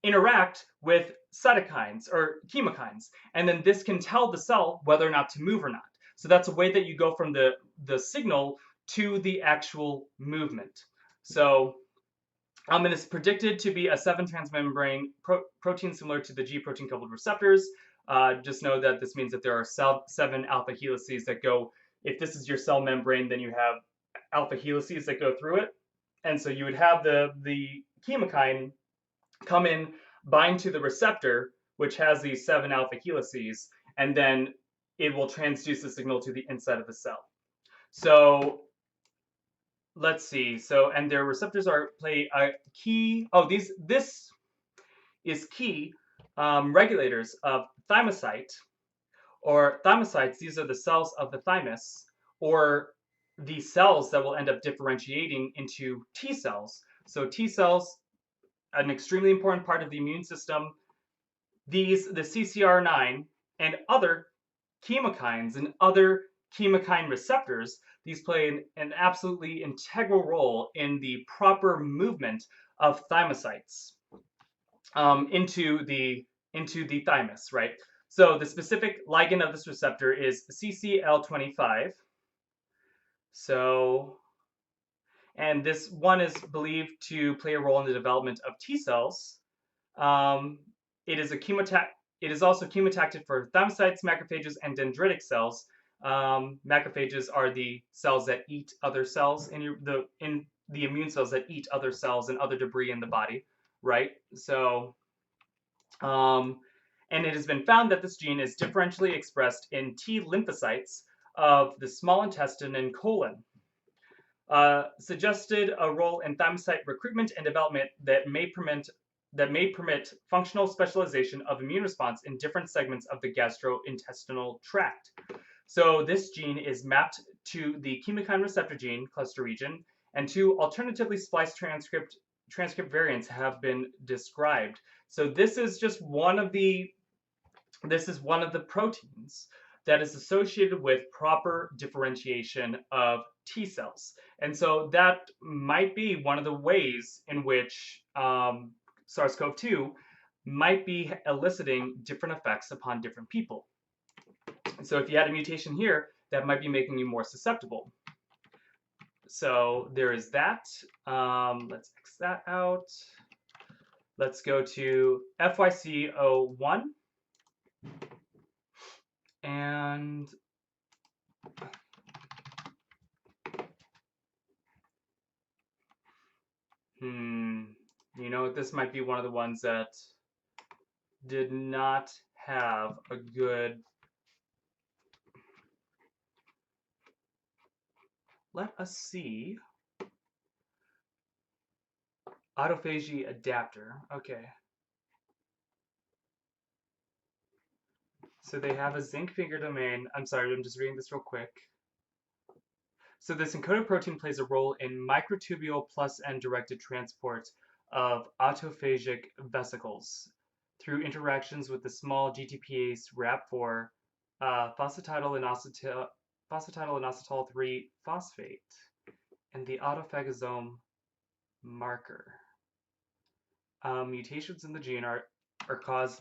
interact with cytokines or chemokines, and then this can tell the cell whether or not to move or not. So that's a way that you go from the signal to the actual movement. So it is predicted to be a 7 transmembrane protein similar to the G protein coupled receptors. Just know that this means that there are 7 alpha helices that go, if this is your cell membrane, then you have alpha helices that go through it. And so you would have the chemokine come in, bind to the receptor, which has these 7 alpha helices, and then it will transduce the signal to the inside of the cell. So let's see. So, and their receptors play a key. Oh, this is key regulators of thymocyte or thymocytes. These are the cells of the thymus, or the cells that will end up differentiating into T cells. So T cells, an extremely important part of the immune system. The CCR9 and other chemokines and other chemokine receptors, these play an absolutely integral role in the proper movement of thymocytes into the thymus, right? So the specific ligand of this receptor is CCL25. So, and this one is believed to play a role in the development of T cells. It is also chemotactic for thymocytes, macrophages, and dendritic cells. Macrophages are the cells that eat other cells in the immune cells that eat other cells and other debris in the body, right? So, and it has been found that this gene is differentially expressed in T lymphocytes of the small intestine and colon. Suggested a role in thymocyte recruitment and development that may permit functional specialization of immune response in different segments of the gastrointestinal tract. So this gene is mapped to the chemokine receptor gene cluster region, and 2 alternatively spliced transcript variants have been described. So this is just one of the proteins that is associated with proper differentiation of T cells. And so that might be one of the ways in which SARS-CoV-2 might be eliciting different effects upon different people. So if you had a mutation here, that might be making you more susceptible. So there is that. Let's X that out. Let's go to FYC01 and you know, this might be one of the ones that did not have a good. Let us see. Autophagy adapter. Okay. So they have a zinc finger domain. I'm sorry, I'm just reading this real quick. So this encoded protein plays a role in microtubule plus N directed transport of autophagic vesicles through interactions with the small GTPase RAP4 phosphatidyl inositol 3 phosphate and the autophagosome marker. Mutations in the gene are a cause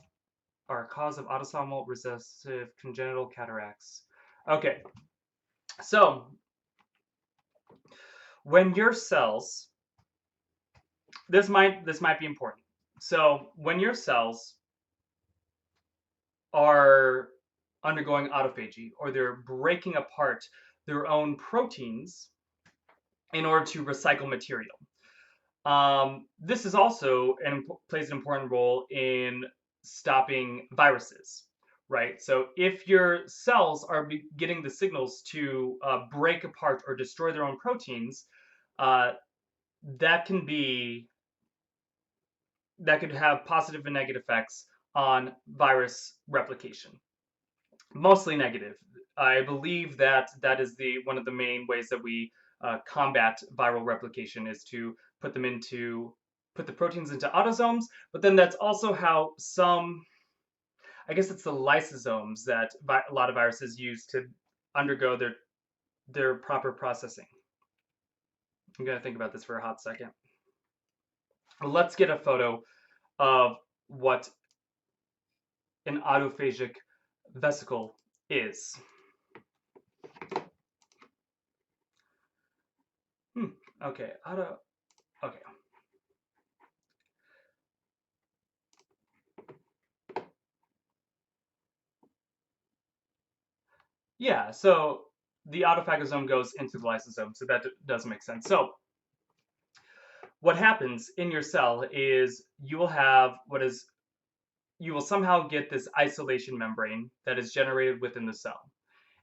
of autosomal recessive congenital cataracts. Okay, so when your cells, this might be important. So when your cells are undergoing autophagy, or they're breaking apart their own proteins in order to recycle material, this is also plays an important role in stopping viruses, right? So if your cells are getting the signals to break apart or destroy their own proteins, that could have positive and negative effects on virus replication. Mostly negative. I believe that is one of the main ways that we combat viral replication is to put the proteins into autosomes, but then that's also how I guess it's the lysosomes that a lot of viruses use to undergo their proper processing. I'm gonna think about this for a hot second. Let's get a photo of what an autophagic vesicle is. Okay, okay. Yeah, so the autophagosome goes into the lysosome, so that does make sense. So what happens in your cell is you will somehow get this isolation membrane that is generated within the cell.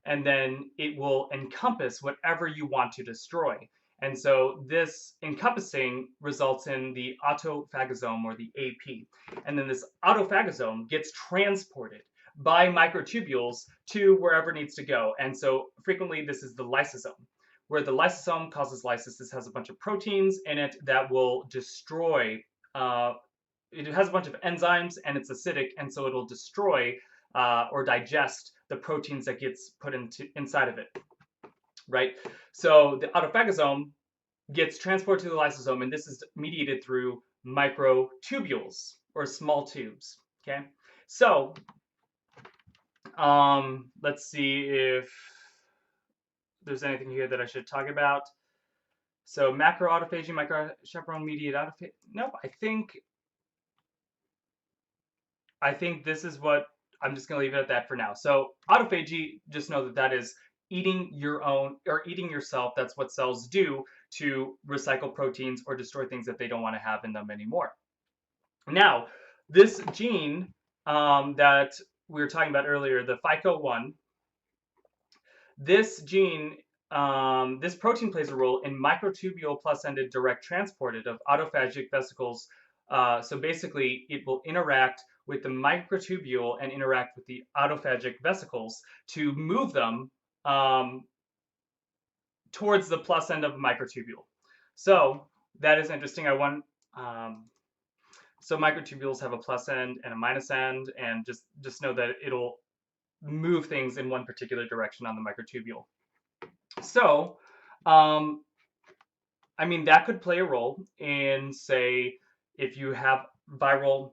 And then it will encompass whatever you want to destroy. And so this encompassing results in the autophagosome, or the AP. And then this autophagosome gets transported by microtubules to wherever it needs to go. And so frequently this is the lysosome, where the lysosome causes lysis. This has a bunch of proteins in it that will destroy, it has a bunch of enzymes and it's acidic, and so it'll destroy or digest the proteins that gets put inside of it, right? So the autophagosome gets transported to the lysosome, and this is mediated through microtubules, or small tubes, okay? So let's see if there's anything here that I should talk about. So macroautophagy, microchaperone mediated autophagy. Nope, I think this is what I'm just going to leave it at that for now. So autophagy, just know that is eating your own, or eating yourself. That's what cells do to recycle proteins or destroy things that they don't want to have in them anymore. Now, this gene that we were talking about earlier, the FICO1, this gene, this protein plays a role in microtubule plus ended direct transported of autophagic vesicles. So basically, it will interact with the microtubule and interact with the autophagic vesicles to move them towards the plus end of a microtubule. So that is interesting. So microtubules have a plus end and a minus end, and just know that it'll move things in one particular direction on the microtubule. So, I mean, that could play a role in, say, if you have viral,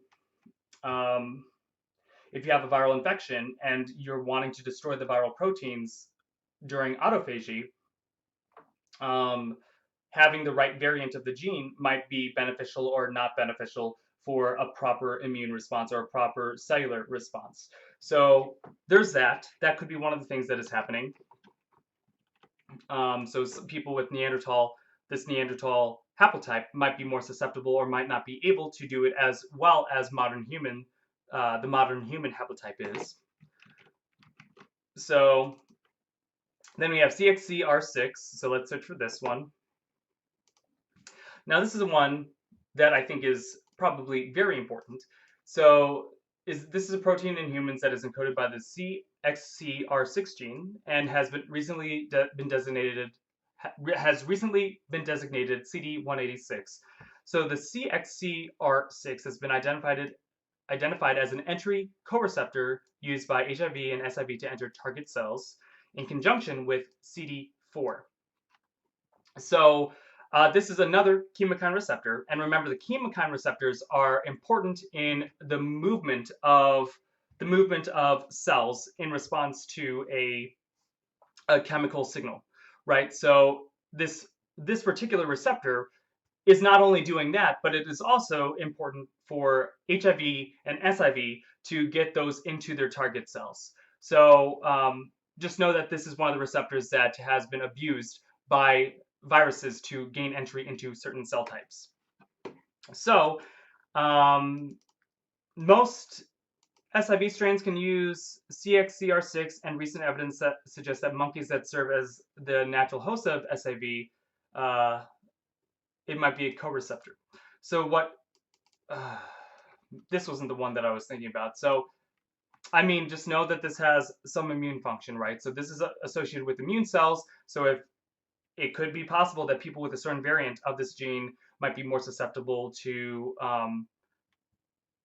if you have a viral infection and you're wanting to destroy the viral proteins during autophagy, having the right variant of the gene might be beneficial or not beneficial for a proper immune response or a proper cellular response. So there's that. That could be one of the things that is happening. So some people with this Neanderthal haplotype might be more susceptible or might not be able to do it as well as the modern human haplotype is. So then we have CXCR6. So let's search for this one. Now this is one that I think is probably very important. So this is a protein in humans that is encoded by the CXCR6 gene and has recently been designated CD186. So the CXCR6 has been identified as an entry co-receptor used by HIV and SIV to enter target cells in conjunction with CD4. So this is another chemokine receptor, and remember the chemokine receptors are important in the movement of cells in response to a chemical signal, right? So this particular receptor is not only doing that, but it is also important for HIV and SIV to get those into their target cells. So just know that this is one of the receptors that has been abused by viruses to gain entry into certain cell types. So most SIV strains can use CXCR6, and recent evidence that suggests that monkeys that serve as the natural host of SIV, it might be a co-receptor. So what? This wasn't the one that I was thinking about. So I mean, just know that this has some immune function, right? So this is associated with immune cells. So if it could be possible that people with a certain variant of this gene might be more susceptible to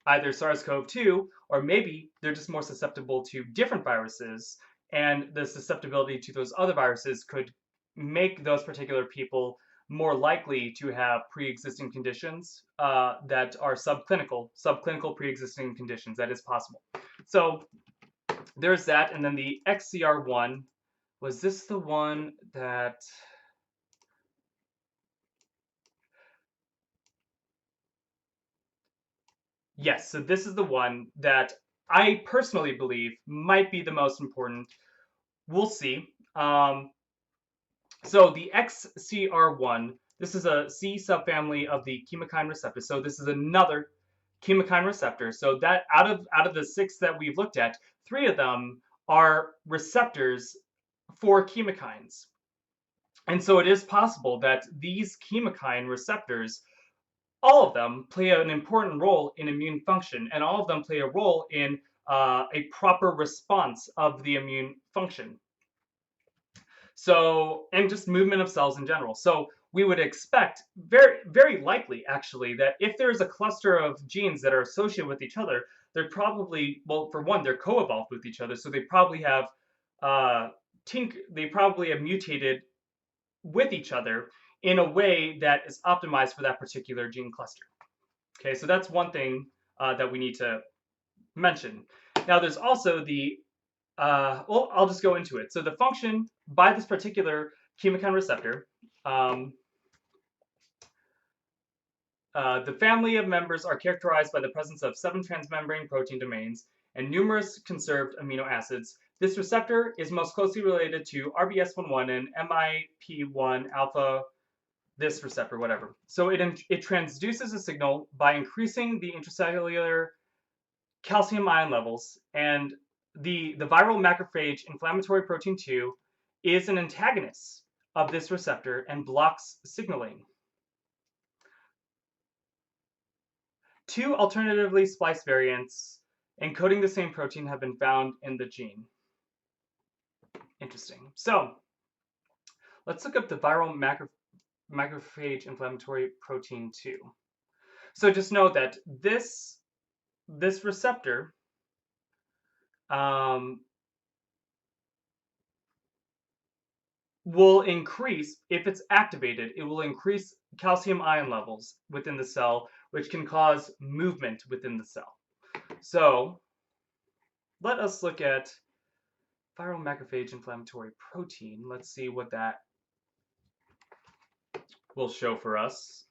either SARS-CoV-2, or maybe they're just more susceptible to different viruses, and the susceptibility to those other viruses could make those particular people more likely to have pre-existing conditions that are subclinical pre-existing conditions. That is possible. So there's that, and then the XCR1, was this the one that... Yes, so this is the one that I personally believe might be the most important. We'll see. So the XCR1, this is a C subfamily of the chemokine receptor. So this is another chemokine receptor. So that out of the 6 that we've looked at, 3 of them are receptors for chemokines. And so it is possible that these chemokine receptors, all of them play an important role in immune function, and all of them play a role in a proper response of the immune function. So, and just movement of cells in general. So we would expect, very, very likely actually, that if there is a cluster of genes that are associated with each other, they're probably, well, for one, they're co-evolved with each other. So they probably have mutated with each other in a way that is optimized for that particular gene cluster. Okay, so that's one thing that we need to mention. Now there's also the, well, I'll just go into it. So the function by this particular chemokine receptor, the family of members are characterized by the presence of 7 transmembrane protein domains and numerous conserved amino acids. This receptor is most closely related to RBS11 and MIP1 alpha, this receptor, whatever. So it transduces a signal by increasing the intracellular calcium ion levels, and the viral macrophage inflammatory protein 2 is an antagonist of this receptor and blocks signaling. 2 alternatively spliced variants encoding the same protein have been found in the gene. Interesting. So let's look up the viral macrophage inflammatory protein 2. So just know that this receptor will increase, if it's activated, it will increase calcium ion levels within the cell, which can cause movement within the cell. So let us look at viral macrophage inflammatory protein. Let's see what that will show for us.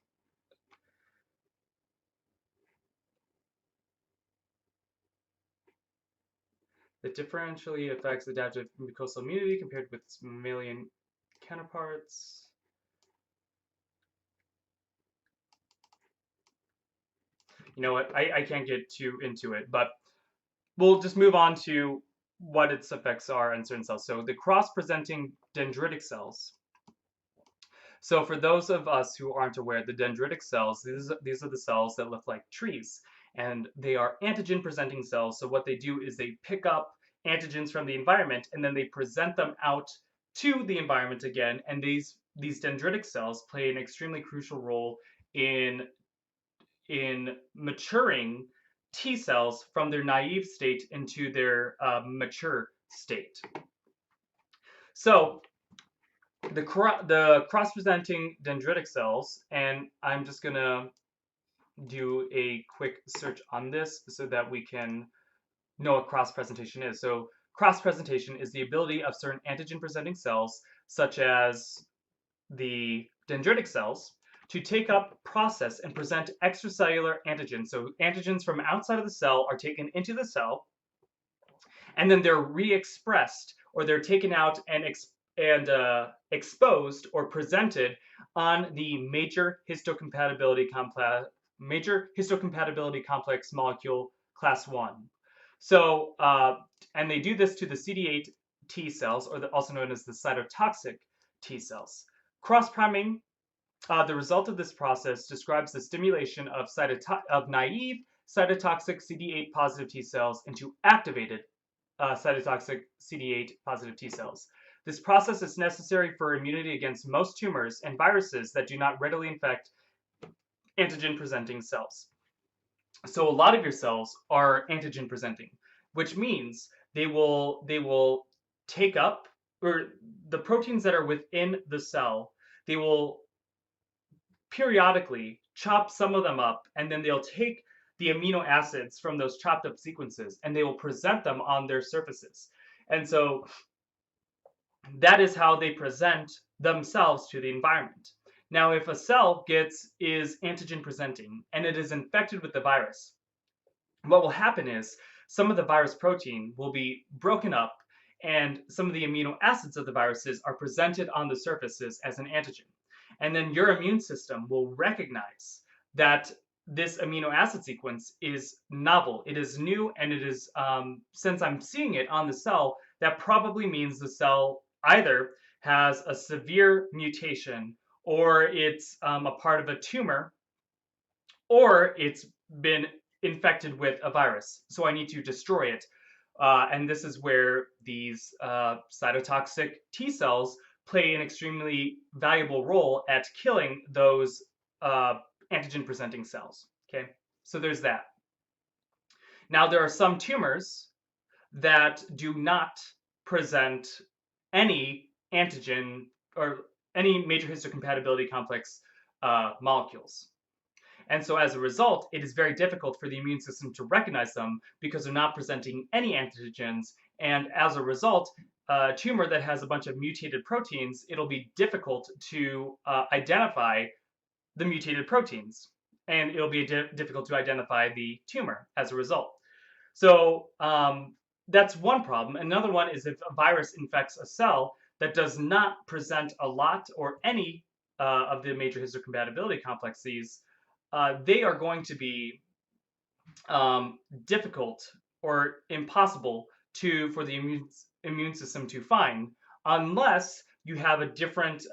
It differentially affects adaptive mucosal immunity compared with its mammalian counterparts. You know what? I can't get too into it, but we'll just move on to what its effects are on certain cells. So the cross-presenting dendritic cells. So for those of us who aren't aware, the dendritic cells, these are the cells that look like trees, and they are antigen-presenting cells. So what they do is they pick up antigens from the environment, and then they present them out to the environment again. And these dendritic cells play an extremely crucial role in maturing T cells from their naive state into their mature state. So the cross-presenting dendritic cells, and I'm just gonna do a quick search on this so that we can know what cross-presentation is. So cross-presentation is the ability of certain antigen-presenting cells, such as the dendritic cells, to take up, process, and present extracellular antigens. So antigens from outside of the cell are taken into the cell, and then they're re-expressed, or they're taken out and exposed or presented on the major histocompatibility complex molecule class 1. So, and they do this to the CD8 T cells, or also known as the cytotoxic T cells. Cross-priming, the result of this process describes the stimulation of naive cytotoxic CD8 positive T cells into activated cytotoxic CD8 positive T cells. This process is necessary for immunity against most tumors and viruses that do not readily infect antigen-presenting cells. So a lot of your cells are antigen-presenting, which means they will take up, or the proteins that are within the cell, they will periodically chop some of them up, and then they'll take the amino acids from those chopped up sequences and they will present them on their surfaces. And so that is how they present themselves to the environment. Now, if a cell is antigen presenting and it is infected with the virus, what will happen is some of the virus protein will be broken up and some of the amino acids of the viruses are presented on the surfaces as an antigen. And then your immune system will recognize that this amino acid sequence is novel, it is new, and it is, since I'm seeing it on the cell, that probably means the cell either has a severe mutation, or it's a part of a tumor, or it's been infected with a virus. So I need to destroy it. And this is where these cytotoxic T cells play an extremely valuable role at killing those antigen-presenting cells. Okay, so there's that. Now there are some tumors that do not present any antigen or any major histocompatibility complex molecules. And so as a result, it is very difficult for the immune system to recognize them because they're not presenting any antigens. And as a result, a tumor that has a bunch of mutated proteins, it'll be difficult to identify the mutated proteins. And it'll be difficult to identify the tumor as a result. So that's one problem. Another one is if a virus infects a cell that does not present a lot or any of the major histocompatibility complexes, they are going to be difficult or impossible for the immune system to find unless you have a different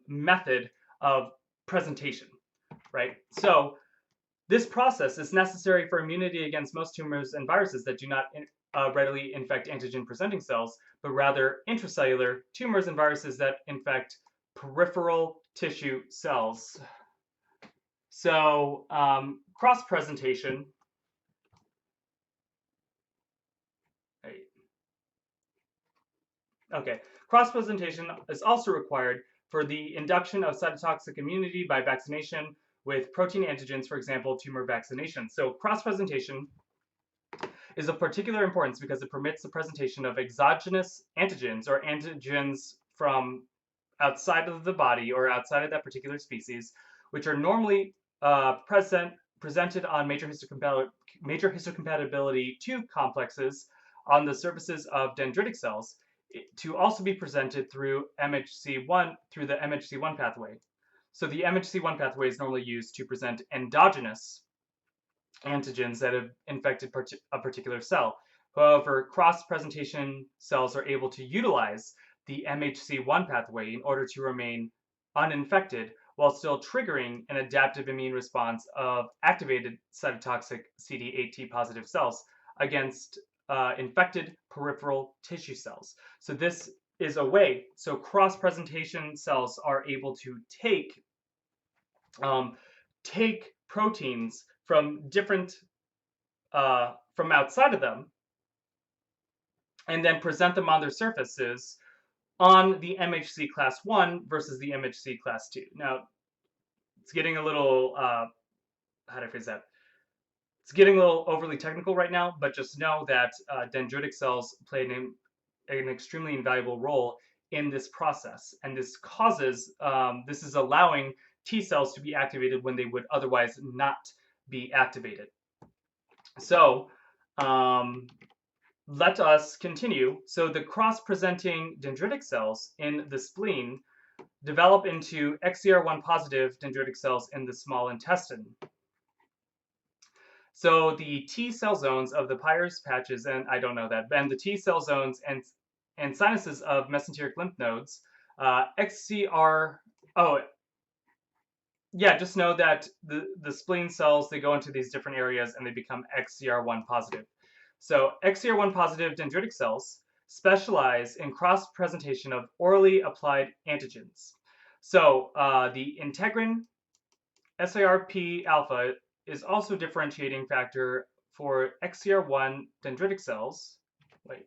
method of presentation, right? So this process is necessary for immunity against most tumors and viruses that do not readily infect antigen-presenting cells, but rather intracellular tumors and viruses that infect peripheral tissue cells. So cross-presentation. Okay, cross-presentation is also required for the induction of cytotoxic immunity by vaccination with protein antigens, for example, tumor vaccination. So cross-presentation is of particular importance because it permits the presentation of exogenous antigens or antigens from outside of the body or outside of that particular species, which are normally presented on major histocompatibility 2 complexes on the surfaces of dendritic cells, to also be presented through MHC1 through the MHC1 pathway. So the MHC1 pathway is normally used to present endogenous antigens that have infected a particular cell. However, cross-presentation cells are able to utilize the MHC1 pathway in order to remain uninfected while still triggering an adaptive immune response of activated cytotoxic CD8 positive cells against infected peripheral tissue cells. So this is a way, so cross-presentation cells are able to take proteins from different from outside of them and then present them on their surfaces on the MHC class 1 versus the MHC class 2. Now, it's getting a little, how do I phrase that? It's getting a little overly technical right now, but just know that dendritic cells play an extremely invaluable role in this process. And this causes, this is allowing T cells to be activated when they would otherwise not be activated. So, let us continue. So the cross-presenting dendritic cells in the spleen develop into XCR1 positive dendritic cells in the small intestine. So the T cell zones of the Peyer's patches, and I don't know that, and the T cell zones and sinuses of mesenteric lymph nodes, just know that the spleen cells, they go into these different areas and they become XCR1 positive. So XCR1 positive dendritic cells specialize in cross-presentation of orally applied antigens. So the integrin SIRP alpha is also a differentiating factor for XCR1 dendritic cells. Wait.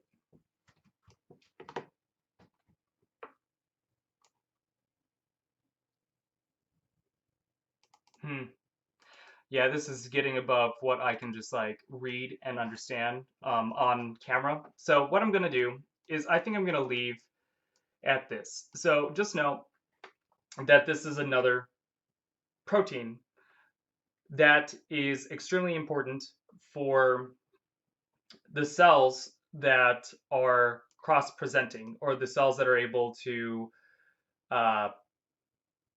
Yeah, this is getting above what I can just like read and understand on camera. So what I'm going to do is I think I'm going to leave at this. So just know that this is another protein that is extremely important for the cells that are cross-presenting, or the cells that are able to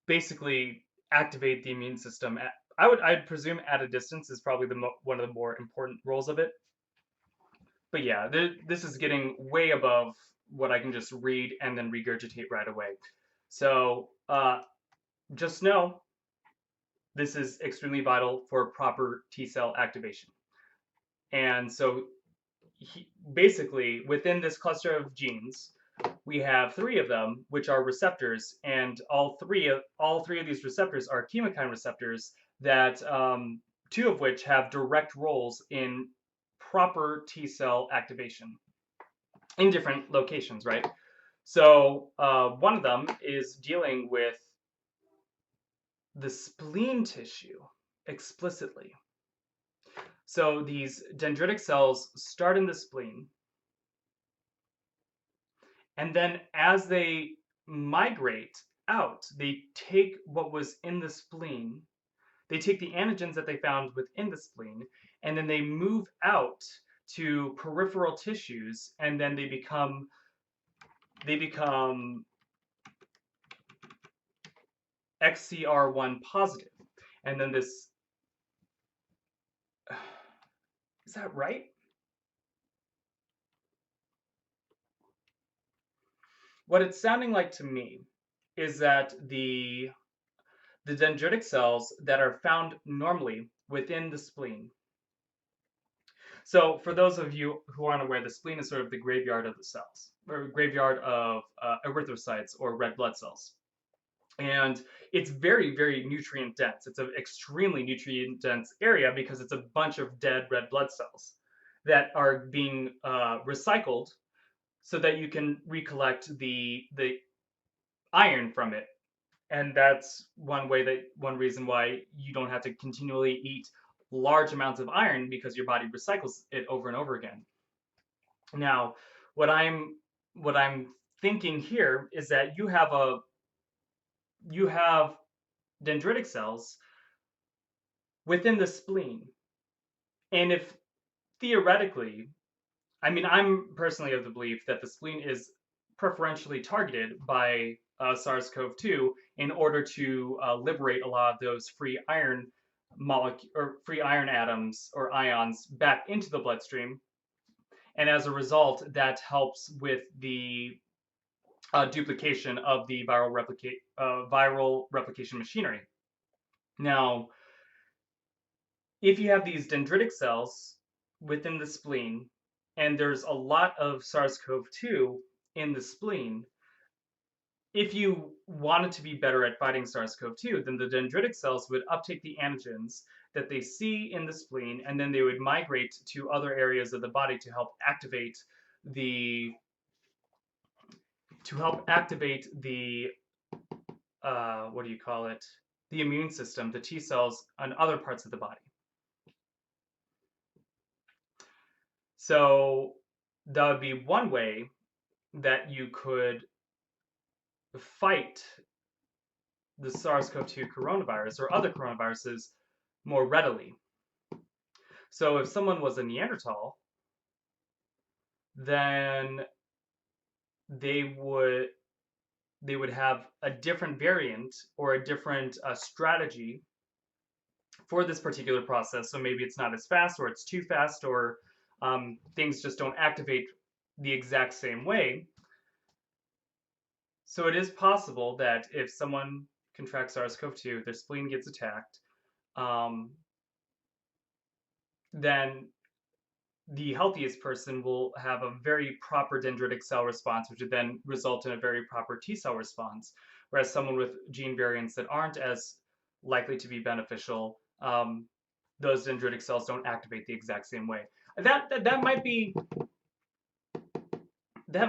basically activate the immune system. I'd presume at a distance is probably one of the more important roles of it. But yeah, this is getting way above what I can just read and then regurgitate right away. So just know this is extremely vital for proper T cell activation. And so basically within this cluster of genes, we have 3 of them, which are receptors, and all three of these receptors are chemokine receptors that 2 of which have direct roles in proper T cell activation in different locations, right? So one of them is dealing with the spleen tissue explicitly. So these dendritic cells start in the spleen, and then as they migrate out, they take what was in the spleen, they take the antigens that they found within the spleen, and then they move out to peripheral tissues, and then they become XCR1 positive. And then this, is that right? What it's sounding like to me is that the dendritic cells that are found normally within the spleen. So for those of you who aren't aware, the spleen is sort of the graveyard of the cells, or graveyard of erythrocytes or red blood cells. And it's very, very nutrient dense. It's an extremely nutrient dense area because it's a bunch of dead red blood cells that are being recycled so that you can recollect the iron from it. And that's one reason why you don't have to continually eat large amounts of iron, because your body recycles it over and over again. Now, what I'm thinking here is that you have you have dendritic cells within the spleen. And if theoretically, I mean, I'm personally of the belief that the spleen is preferentially targeted by SARS-CoV-2 in order to liberate a lot of those free iron free iron atoms or ions back into the bloodstream. And as a result, that helps with the duplication of the viral replication machinery. Now, if you have these dendritic cells within the spleen, and there's a lot of SARS-CoV-2 in the spleen, if you wanted to be better at fighting SARS-CoV-2, then the dendritic cells would uptake the antigens that they see in the spleen, and then they would migrate to other areas of the body to help activate the what do you call it? The immune system, the T cells on other parts of the body. So that would be one way that you could fight the SARS-CoV-2 coronavirus or other coronaviruses more readily. So if someone was a Neanderthal, then they would have a different variant or a different strategy for this particular process. So maybe it's not as fast, or it's too fast, or things just don't activate the exact same way. So it is possible that if someone contracts SARS-CoV-2, their spleen gets attacked, then the healthiest person will have a very proper dendritic cell response, which would then result in a very proper T cell response. Whereas someone with gene variants that aren't as likely to be beneficial, those dendritic cells don't activate the exact same way. That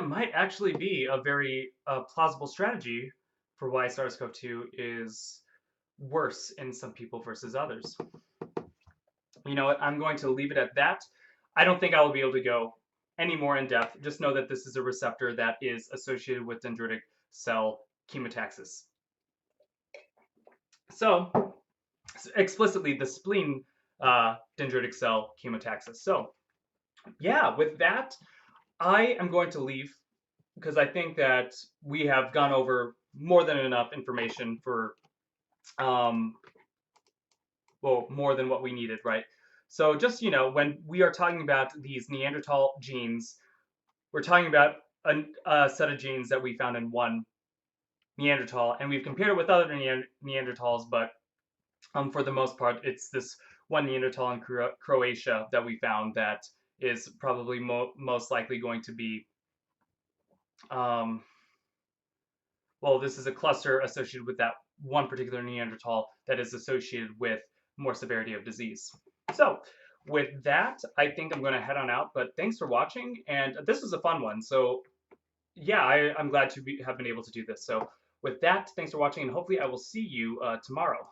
might actually be a very plausible strategy for why SARS-CoV-2 is worse in some people versus others. You know what? I'm going to leave it at that. I don't think I will be able to go any more in depth. Just know that this is a receptor that is associated with dendritic cell chemotaxis. So, explicitly, the spleen dendritic cell chemotaxis. So, yeah, with that, I am going to leave because I think that we have gone over more than enough information for, well, more than what we needed, right? So just, you know, when we are talking about these Neanderthal genes, we're talking about a set of genes that we found in one Neanderthal, and we've compared it with other Neanderthals, but for the most part, it's this one Neanderthal in Croatia that we found that is probably most likely going to be, well, this is a cluster associated with that one particular Neanderthal that is associated with more severity of disease. So with that, I think I'm going to head on out, but thanks for watching, and this was a fun one. So yeah, I'm glad to have been able to do this. So with that, thanks for watching, and hopefully I will see you tomorrow.